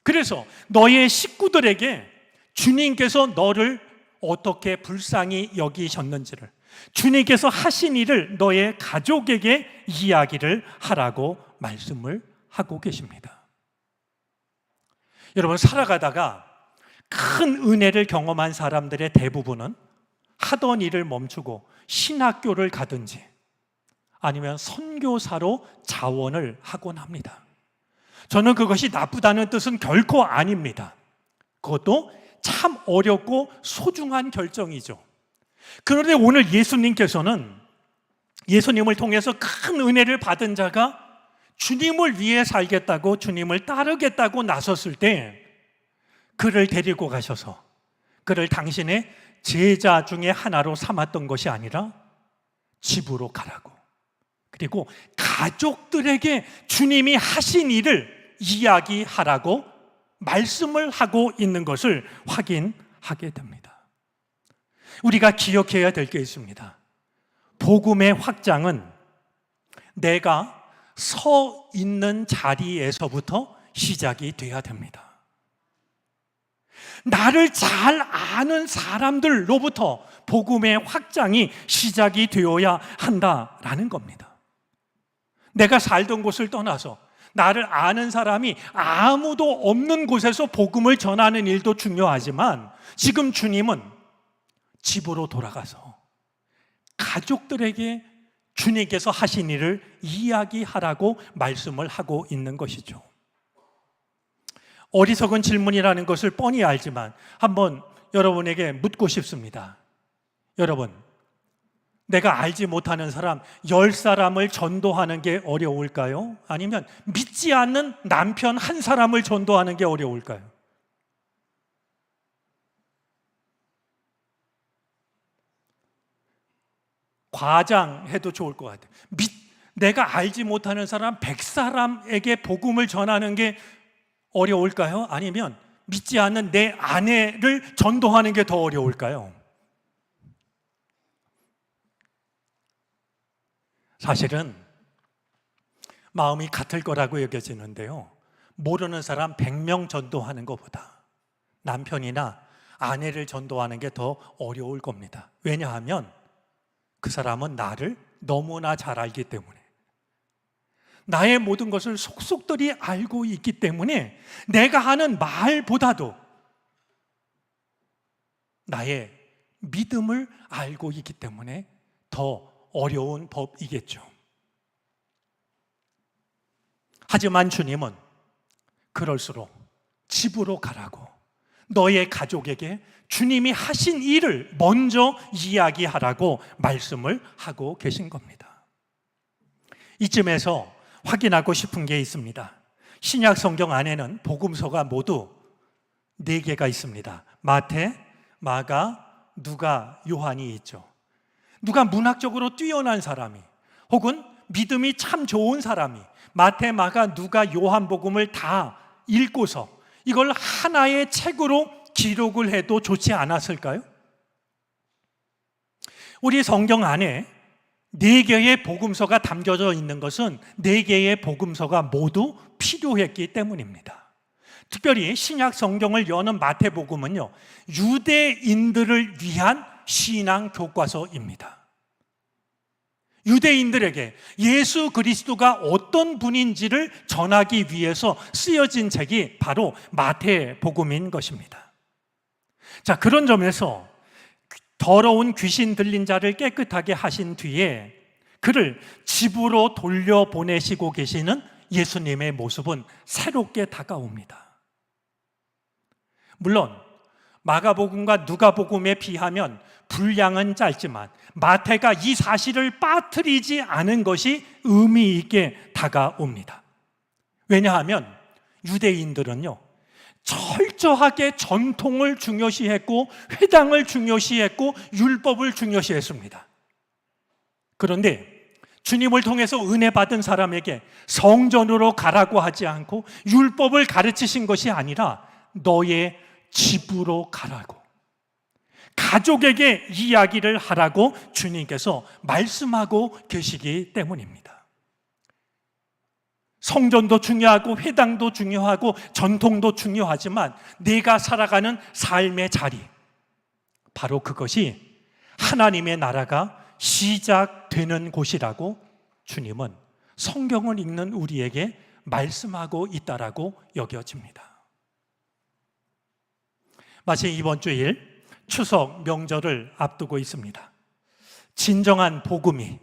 그래서 너의 식구들에게 주님께서 너를 어떻게 불쌍히 여기셨는지를, 주님께서 하신 일을 너의 가족에게 이야기를 하라고 말씀을 하고 계십니다. 여러분, 살아가다가 큰 은혜를 경험한 사람들의 대부분은 하던 일을 멈추고 신학교를 가든지 아니면 선교사로 자원을 하곤 합니다. 저는 그것이 나쁘다는 뜻은 결코 아닙니다. 그것도 참 어렵고 소중한 결정이죠. 그런데 오늘 예수님께서는 예수님을 통해서 큰 은혜를 받은 자가 주님을 위해 살겠다고, 주님을 따르겠다고 나섰을 때 그를 데리고 가셔서 그를 당신의 제자 중에 하나로 삼았던 것이 아니라 집으로 가라고, 그리고 가족들에게 주님이 하신 일을 이야기하라고 말씀을 하고 있는 것을 확인하게 됩니다. 우리가 기억해야 될 게 있습니다. 복음의 확장은 내가 서 있는 자리에서부터 시작이 돼야 됩니다. 나를 잘 아는 사람들로부터 복음의 확장이 시작이 되어야 한다라는 겁니다. 내가 살던 곳을 떠나서 나를 아는 사람이 아무도 없는 곳에서 복음을 전하는 일도 중요하지만 지금 주님은 집으로 돌아가서 가족들에게 주님께서 하신 일을 이야기하라고 말씀을 하고 있는 것이죠. 어리석은 질문이라는 것을 뻔히 알지만 한번 여러분에게 묻고 싶습니다. 여러분, 내가 알지 못하는 사람 10사람을 전도하는 게 어려울까요? 아니면 믿지 않는 남편 한 사람을 전도하는 게 어려울까요? 과장해도 좋을 것 같아요. 내가 알지 못하는 사람 100사람에게 복음을 전하는 게 어려울까요? 아니면 믿지 않는 내 아내를 전도하는 게 더 어려울까요? 사실은 마음이 같을 거라고 여겨지는데요. 모르는 사람 100명 전도하는 것보다 남편이나 아내를 전도하는 게 더 어려울 겁니다. 왜냐하면 그 사람은 나를 너무나 잘 알기 때문에, 나의 모든 것을 속속들이 알고 있기 때문에 내가 하는 말보다도 나의 믿음을 알고 있기 때문에 더 어려운 법이겠죠. 하지만 주님은 그럴수록 집으로 가라고, 너의 가족에게 주님이 하신 일을 먼저 이야기하라고 말씀을 하고 계신 겁니다. 이쯤에서 확인하고 싶은 게 있습니다. 신약 성경 안에는 복음서가 모두 4개가 있습니다. 마태, 마가, 누가, 요한이 있죠. 누가 문학적으로 뛰어난 사람이 혹은 믿음이 참 좋은 사람이 마태, 마가, 누가, 요한복음을 다 읽고서 이걸 하나의 책으로 기록을 해도 좋지 않았을까요? 우리 성경 안에 4개의 복음서가 담겨져 있는 것은 4개의 복음서가 모두 필요했기 때문입니다. 특별히 신약 성경을 여는 마태복음은요, 유대인들을 위한 신앙 교과서입니다. 유대인들에게 예수 그리스도가 어떤 분인지를 전하기 위해서 쓰여진 책이 바로 마태복음인 것입니다. 자, 그런 점에서 더러운 귀신 들린 자를 깨끗하게 하신 뒤에 그를 집으로 돌려보내시고 계시는 예수님의 모습은 새롭게 다가옵니다. 물론 마가복음과 누가복음에 비하면 분량은 짧지만 마태가 이 사실을 빠뜨리지 않은 것이 의미 있게 다가옵니다. 왜냐하면 유대인들은요, 철저하게 전통을 중요시했고 회당을 중요시했고 율법을 중요시했습니다. 그런데 주님을 통해서 은혜 받은 사람에게 성전으로 가라고 하지 않고 율법을 가르치신 것이 아니라 너의 집으로 가라고, 가족에게 이야기를 하라고 주님께서 말씀하고 계시기 때문입니다. 성전도 중요하고 회당도 중요하고 전통도 중요하지만 내가 살아가는 삶의 자리, 바로 그것이 하나님의 나라가 시작되는 곳이라고 주님은 성경을 읽는 우리에게 말씀하고 있다라고 여겨집니다. 마치 이번 주일 추석 명절을 앞두고 있습니다. 진정한 복음이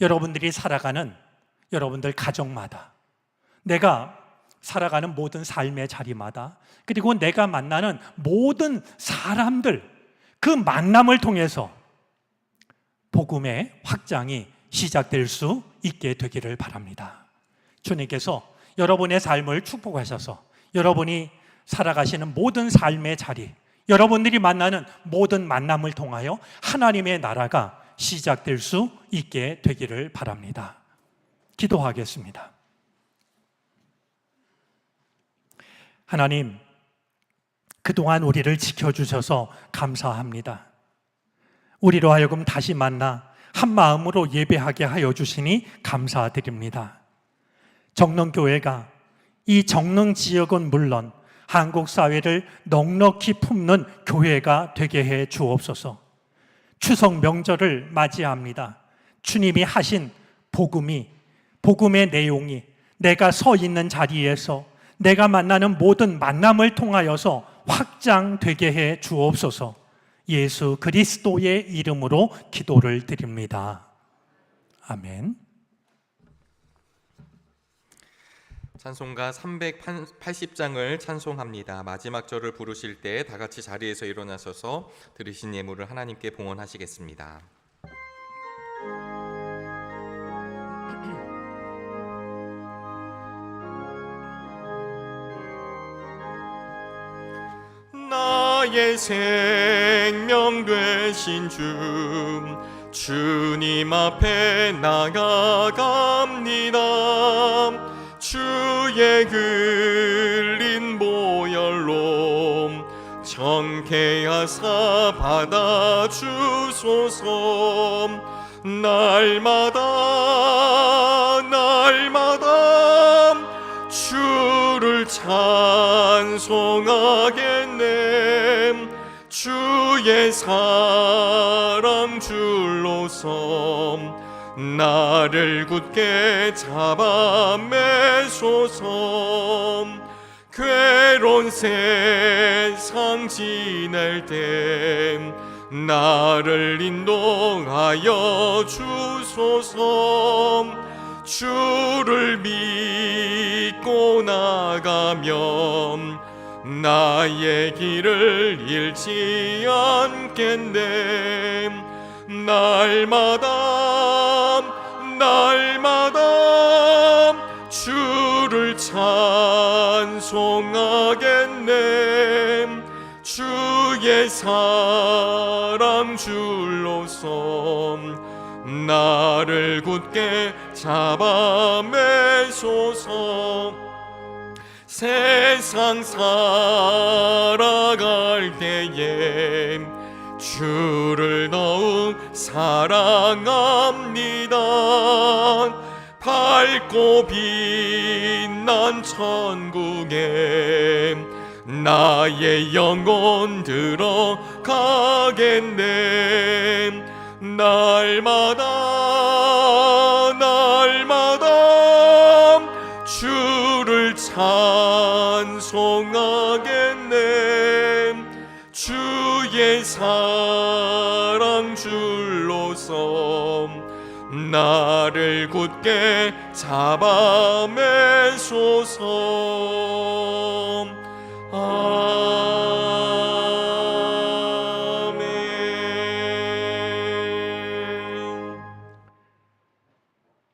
여러분들이 살아가는 여러분들 가정마다, 내가 살아가는 모든 삶의 자리마다, 그리고 내가 만나는 모든 사람들, 그 만남을 통해서 복음의 확장이 시작될 수 있게 되기를 바랍니다. 주님께서 여러분의 삶을 축복하셔서 여러분이 살아가시는 모든 삶의 자리, 여러분들이 만나는 모든 만남을 통하여 하나님의 나라가 시작될 수 있게 되기를 바랍니다. 기도하겠습니다. 하나님, 그동안 우리를 지켜주셔서 감사합니다. 우리로 하여금 다시 만나 한 마음으로 예배하게 하여 주시니 감사드립니다. 정릉교회가 이 정릉 지역은 물론 한국 사회를 넉넉히 품는 교회가 되게 해 주옵소서. 추석 명절을 맞이합니다. 주님이 하신 복음의 내용이 내가 서 있는 자리에서 내가 만나는 모든 만남을 통하여서 확장되게 해 주옵소서. 예수 그리스도의 이름으로 기도를 드립니다. 아멘. 찬송가 380장을 찬송합니다. 마지막 절을 부르실 때 다 같이 자리에서 일어나셔서 들으신 예물을 하나님께 봉헌하시겠습니다. 나의 생명 되신 주님 앞에 나아갑니다. 주의 흘린 보혈로 정케하사 받아주소서. 날마다 주를 찬송하겠네. 주의 사랑 줄로서 나를 굳게 잡아 매소서. 괴로운 세상 지낼 때 나를 인도하여 주소서. 주를 믿고 나가면 나의 길을 잃지 않겠네. 날마다 주를 찬송하겠네. 주의 사랑 줄로서 나를 굳게 잡아 매소서. 세상 살아갈 때에 주를 더욱 사랑합니다. 밝고 빛난 천국에 나의 영혼 들어가겠네. 날마다 주를 찬송하겠네. 주의 사랑 줄로서 나를 굳게 잡아 매소서. 아멘.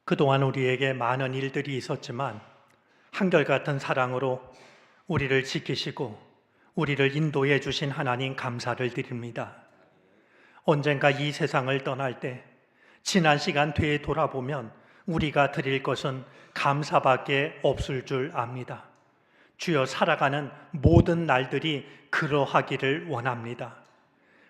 그동안 우리에게 많은 일들이 있었지만 한결같은 사랑으로 우리를 지키시고 우리를 인도해 주신 하나님 감사를 드립니다. 언젠가 이 세상을 떠날 때 지난 시간 되돌아보면 우리가 드릴 것은 감사밖에 없을 줄 압니다. 주여, 살아가는 모든 날들이 그러하기를 원합니다.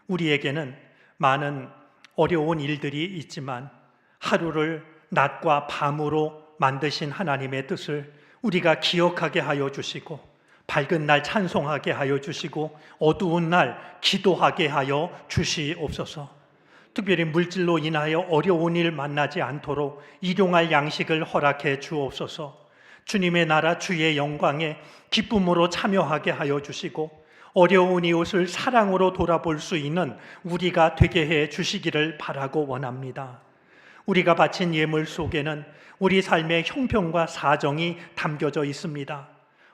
우리에게는 많은 어려운 일들이 있지만 하루를 낮과 밤으로 만드신 하나님의 뜻을 우리가 기억하게 하여 주시고, 밝은 날 찬송하게 하여 주시고, 어두운 날 기도하게 하여 주시옵소서. 특별히 물질로 인하여 어려운 일 만나지 않도록 일용할 양식을 허락해 주옵소서. 주님의 나라 주의 영광에 기쁨으로 참여하게 하여 주시고, 어려운 이웃을 사랑으로 돌아볼 수 있는 우리가 되게 해 주시기를 바라고 원합니다. 우리가 바친 예물 속에는 우리 삶의 형편과 사정이 담겨져 있습니다.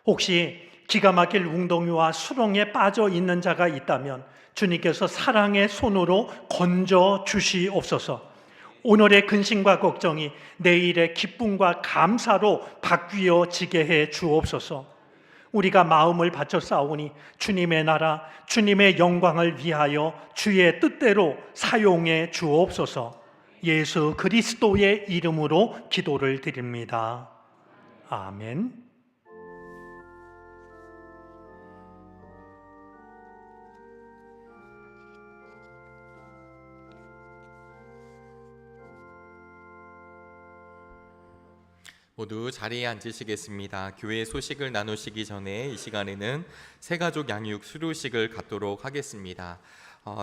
혹시 기가 막힐 웅덩이와 수렁에 빠져 있는 자가 있다면 주님께서 사랑의 손으로 건져 주시옵소서. 오늘의 근심과 걱정이 내일의 기쁨과 감사로 바뀌어지게 해 주옵소서. 우리가 마음을 바쳐 싸우니 주님의 나라, 주님의 영광을 위하여 주의 뜻대로 사용해 주옵소서. 예수 그리스도의 이름으로 기도를 드립니다. 아멘. 모두 자리에 앉으시겠습니다. 교회 소식을 나누시기 전에 이 시간에는 새가족 양육 수료식을 갖도록 하겠습니다.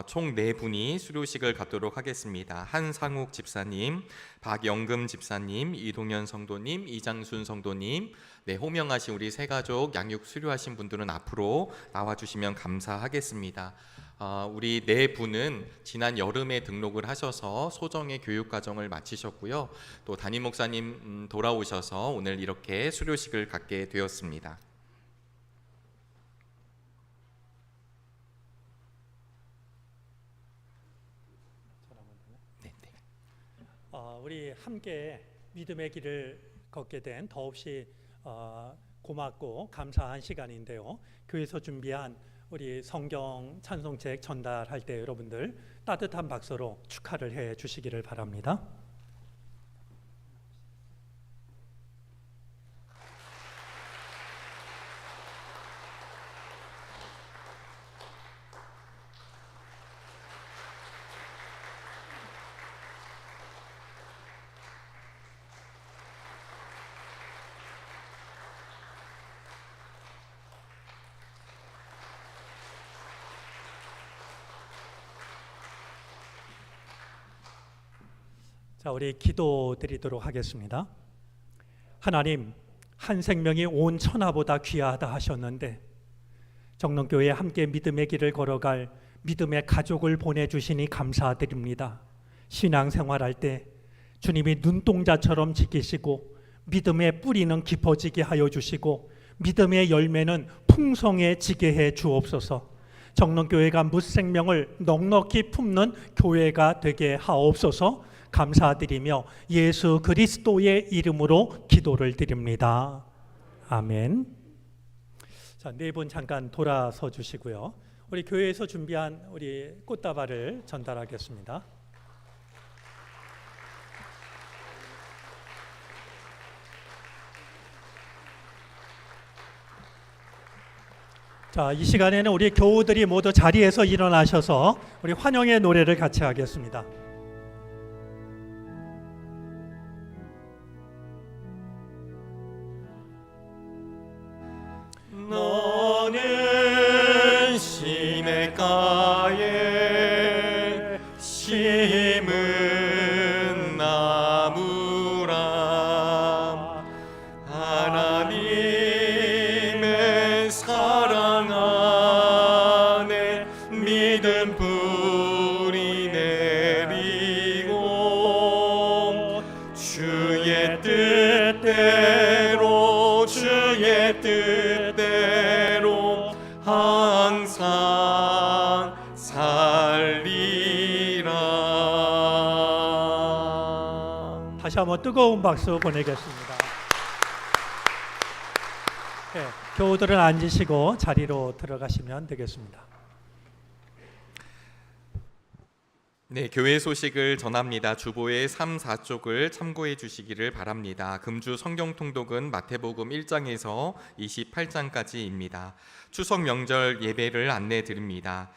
총 4분이 수료식을 갖도록 하겠습니다. 한상욱 집사님, 박영금 집사님, 이동현 성도님, 이장순 성도님, 호명하신 우리 새가족 양육 수료하신 분들은 앞으로 나와주시면 감사하겠습니다. 우리 4분은 지난 여름에 등록을 하셔서 소정의 교육과정을 마치셨고요. 또 담임 목사님 돌아오셔서 오늘 이렇게 수료식을 갖게 되었습니다. 우리 함께 믿음의 길을 걷게 된 더없이 고맙고 감사한 시간인데요. 교회에서 준비한 우리 성경 찬송책 전달할 때 여러분들 따뜻한 박수로 축하를 해 주시기를 바랍니다. 자, 우리 기도 드리도록 하겠습니다. 하나님, 한 생명이 온 천하보다 귀하다 하셨는데 정론교회에 함께 믿음의 길을 걸어갈 믿음의 가족을 보내주시니 감사드립니다. 신앙생활할 때 주님이 눈동자처럼 지키시고 믿음의 뿌리는 깊어지게 하여 주시고 믿음의 열매는 풍성해지게 해 주옵소서. 정론교회가 무생명을 넉넉히 품는 교회가 되게 하옵소서. 감사드리며 예수 그리스도의 이름으로 기도를 드립니다. 아멘. 자, 4분 잠깐 돌아서 주시고요. 우리 교회에서 준비한 우리 꽃다발을 전달하겠습니다. 자, 이 시간에는 우리 교우들이 모두 자리에서 일어나셔서 우리 환영의 노래를 같이 하겠습니다. 너는 시냇가에 심은 나무라 하나님의 사랑 안에 믿음 뿌리 내리고 주의 뜻대로 주의 뜻대로 항상 살리라. 다시 한번 뜨거운 박수 보내겠습니다. 네, 교우들은 앉으시고 자리로 들어가시면 되겠습니다. 네, 교회 소식을 전합니다. 주보의 3, 4쪽을 참고해 주시기를 바랍니다. 금주 성경 통독은 마태복음 1장에서 28장까지입니다. 추석 명절 예배를 안내 드립니다.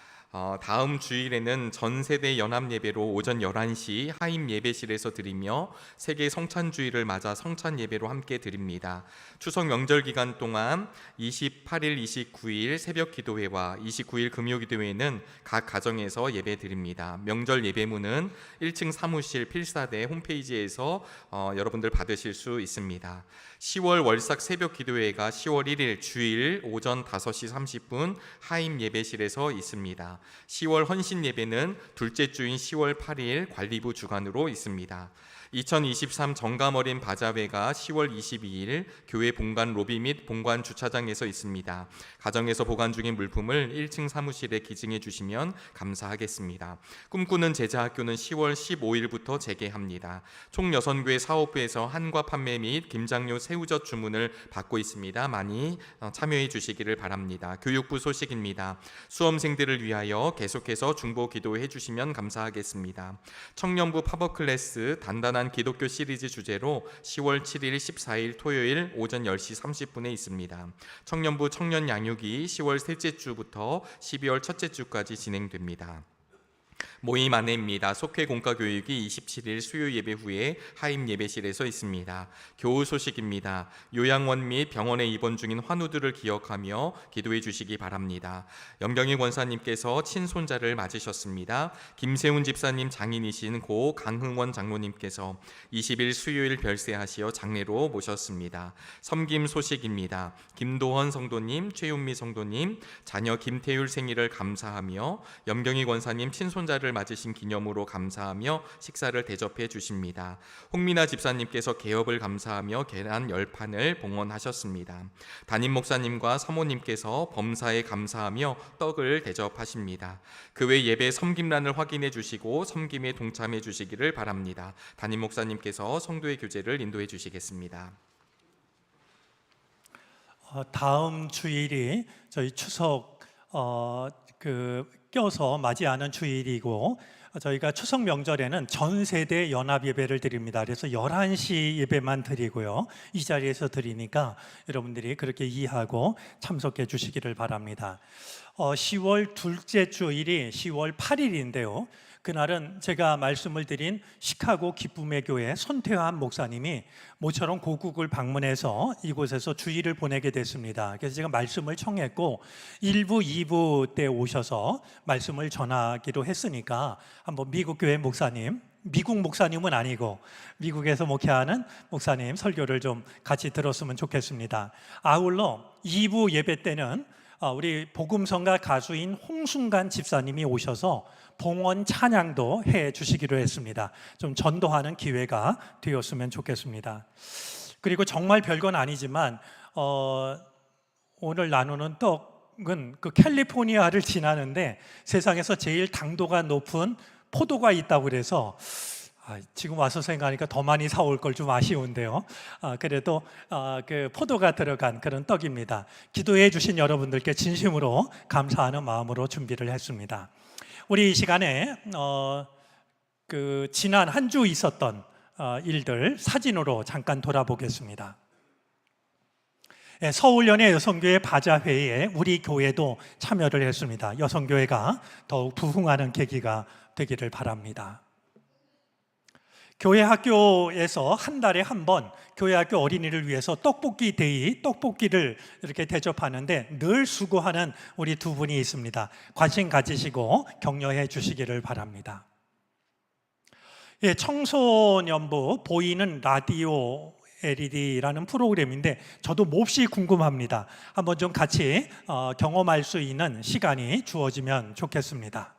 다음 주일에는 전세대 연합 예배로 오전 11시 하임 예배실에서 드리며 세계 성찬주의를 맞아 성찬 예배로 함께 드립니다. 추석 명절 기간 동안 28일, 29일 새벽 기도회와 29일 금요 기도회는 각 가정에서 예배 드립니다. 명절 예배문은 1층 사무실 필사대 홈페이지에서 여러분들 받으실 수 있습니다. 10월 월삭 새벽 기도회가 10월 1일 주일 오전 5시 30분 하임 예배실에서 있습니다. 10월 헌신 예배는 둘째 주인 10월 8일 관리부 주관으로 있습니다. 2023 정감어린 바자회가 10월 22일 교회 본관 로비 및 본관 주차장에서 있습니다. 가정에서 보관 중인 물품을 1층 사무실에 기증해 주시면 감사하겠습니다. 꿈꾸는 제자학교는 10월 15일부터 재개합니다. 총 6교회 사업부에서 한과 판매 및 김장료 새우젓 주문을 받고 있습니다. 많이 참여해 주시기를 바랍니다. 교육부 소식입니다. 수험생들을 위하여 계속해서 중보 기도해 주시면 감사하겠습니다. 청년부 팝업 클래스 단단한 기독교 시리즈 주제로 10월 7일, 14일 토요일 오전 10시 30분에 있습니다. 청년부 청년 양육이 10월 셋째 주부터 12월 첫째 주까지 진행됩니다. 모임 안내입니다. 속회 공과교육이 27일 수요 예배 후에 하임 예배실에서 있습니다. 교우 소식입니다. 요양원 및 병원에 입원 중인 환우들을 기억하며 기도해 주시기 바랍니다. 염경희 권사님께서 친손자를 맞으셨습니다. 김세훈 집사님 장인이신 고 강흥원 장로님께서 20일 수요일 별세하시어 장례로 모셨습니다. 섬김 소식입니다. 김도헌 성도님, 최윤미 성도님, 자녀 김태율 생일을 감사하며 염경희 권사님 친손자를 맞으신 기념으로 감사하며 식사를 대접해 주십니다. 홍민아 집사님께서 개업을 감사하며 계란 10판을 봉헌하셨습니다. 담임 목사님과 사모님께서 범사에 감사하며 떡을 대접하십니다. 그 외 예배 섬김란을 확인해 주시고 섬김에 동참해 주시기를 바랍니다. 담임 목사님께서 성도의 교제를 인도해 주시겠습니다. 다음 주일이 저희 추석 껴서 맞이하는 주일이고, 저희가 추석 명절에는 전 세대 연합 예배를 드립니다. 그래서 11시 예배만 드리고요. 이 자리에서 드리니까 여러분들이 그렇게 이해하고 참석해 주시기를 바랍니다. 10월 둘째 주일이 10월 8일인데요. 그날은 제가 말씀을 드린 시카고 기쁨의 교회 손태환 목사님이 모처럼 고국을 방문해서 이곳에서 주일을 보내게 됐습니다. 그래서 제가 말씀을 청했고 1부, 2부 때 오셔서 말씀을 전하기로 했으니까 한번 미국 교회 목사님, 미국 목사님은 아니고 미국에서 목회하는 목사님 설교를 좀 같이 들었으면 좋겠습니다. 아울러 2부 예배 때는 우리 복음성가 가수인 홍순간 집사님이 오셔서 봉헌 찬양도 해 주시기로 했습니다. 좀 전도하는 기회가 되었으면 좋겠습니다. 그리고 정말 별건 아니지만 오늘 나누는 떡은 그 캘리포니아를 지나는데 세상에서 제일 당도가 높은 포도가 있다고 그래서 지금 와서 생각하니까 더 많이 사올 걸 좀 아쉬운데요. 그래도 그 포도가 들어간 그런 떡입니다. 기도해 주신 여러분들께 진심으로 감사하는 마음으로 준비를 했습니다. 우리 이 시간에 지난 한 주 있었던 일들 사진으로 잠깐 돌아보겠습니다. 서울연의 여성교회 바자회에 우리 교회도 참여를 했습니다. 여성교회가 더욱 부흥하는 계기가 되기를 바랍니다. 교회 학교에서 한 달에 한 번 교회 학교 어린이를 위해서 떡볶이 데이, 떡볶이를 이렇게 대접하는데 늘 수고하는 우리 두 분이 있습니다. 관심 가지시고 격려해 주시기를 바랍니다. 청소년부 보이는 라디오 LED라는 프로그램인데 저도 몹시 궁금합니다. 한번 좀 같이 경험할 수 있는 시간이 주어지면 좋겠습니다.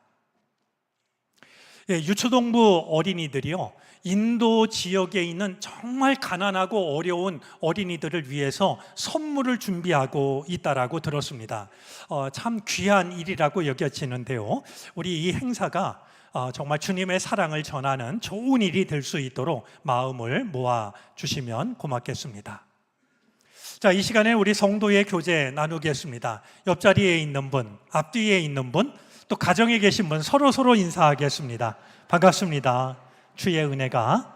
유초동부 어린이들이요, 인도 지역에 있는 정말 가난하고 어려운 어린이들을 위해서 선물을 준비하고 있다라고 들었습니다. 참 귀한 일이라고 여겨지는데요. 우리 이 행사가 정말 주님의 사랑을 전하는 좋은 일이 될 수 있도록 마음을 모아 주시면 고맙겠습니다. 자, 이 시간에 우리 성도의 교제 나누겠습니다. 옆자리에 있는 분, 앞뒤에 있는 분, 또 가정에 계신 분 서로 인사하겠습니다. 반갑습니다. 주의 은혜가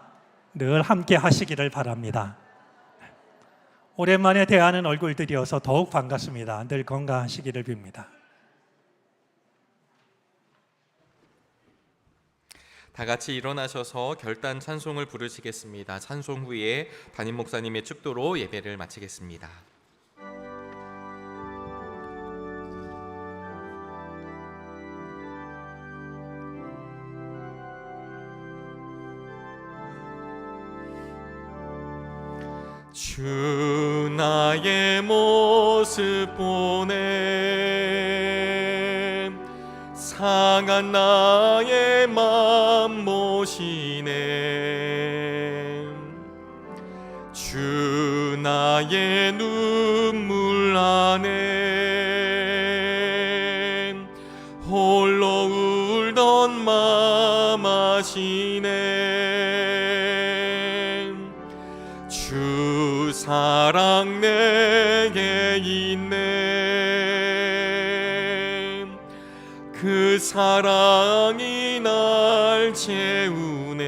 늘 함께 하시기를 바랍니다. 오랜만에 대하는 얼굴들이어서 더욱 반갑습니다. 늘 건강하시기를 빕니다. 다 같이 일어나셔서 결단 찬송을 부르시겠습니다. 찬송 후에 담임 목사님의 축도로 예배를 마치겠습니다. 주 나의 모습 보내 상한 나의 맘 모시네 주 나의 눈물 안에 홀로 울던 맘 아시네 주 사랑 내게 있네 그 사랑이 날 채우네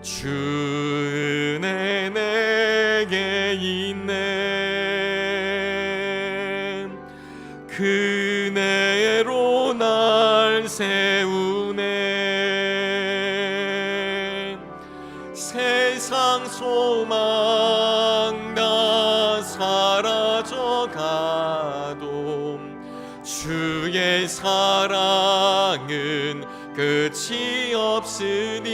주 은혜 내게 있네 그 은혜로 날 세상 소망 다 사라져가도 주의 사랑은 끝이 없으니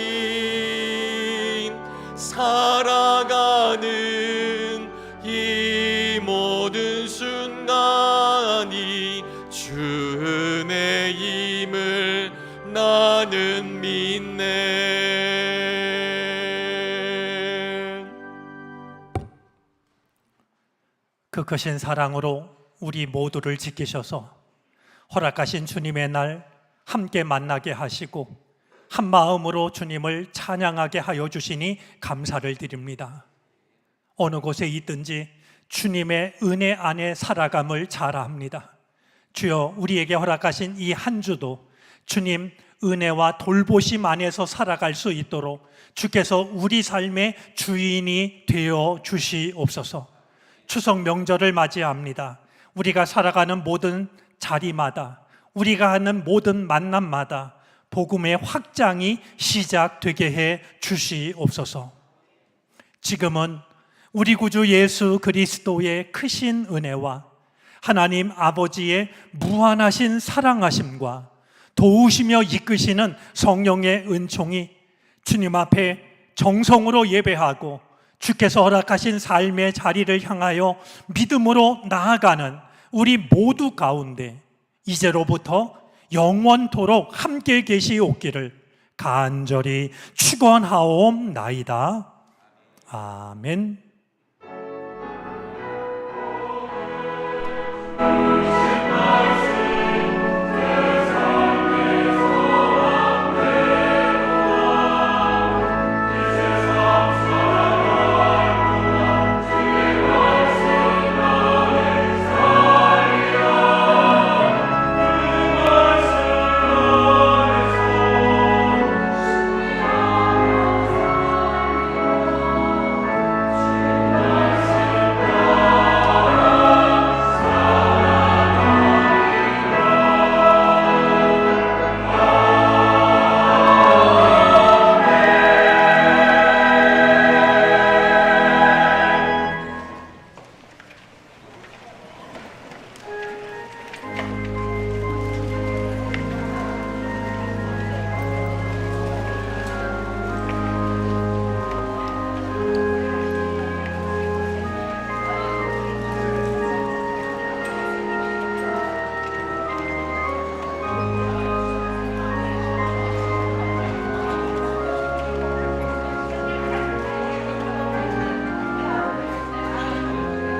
살아가는 이 모든 순간이 주 은혜임을 나는 믿네. 그 크신 사랑으로 우리 모두를 지키셔서 허락하신 주님의 날 함께 만나게 하시고 한 마음으로 주님을 찬양하게 하여 주시니 감사를 드립니다. 어느 곳에 있든지 주님의 은혜 안에 살아감을 자라합니다. 주여, 우리에게 허락하신 이 한 주도 주님 은혜와 돌보심 안에서 살아갈 수 있도록 주께서 우리 삶의 주인이 되어 주시옵소서. 추석 명절을 맞이합니다. 우리가 살아가는 모든 자리마다, 우리가 하는 모든 만남마다 복음의 확장이 시작되게 해 주시옵소서. 지금은 우리 구주 예수 그리스도의 크신 은혜와 하나님 아버지의 무한하신 사랑하심과 도우시며 이끄시는 성령의 은총이 주님 앞에 정성으로 예배하고 주께서 허락하신 삶의 자리를 향하여 믿음으로 나아가는 우리 모두 가운데 이제로부터 영원토록 함께 계시옵기를 간절히 축원하옵나이다. 아멘.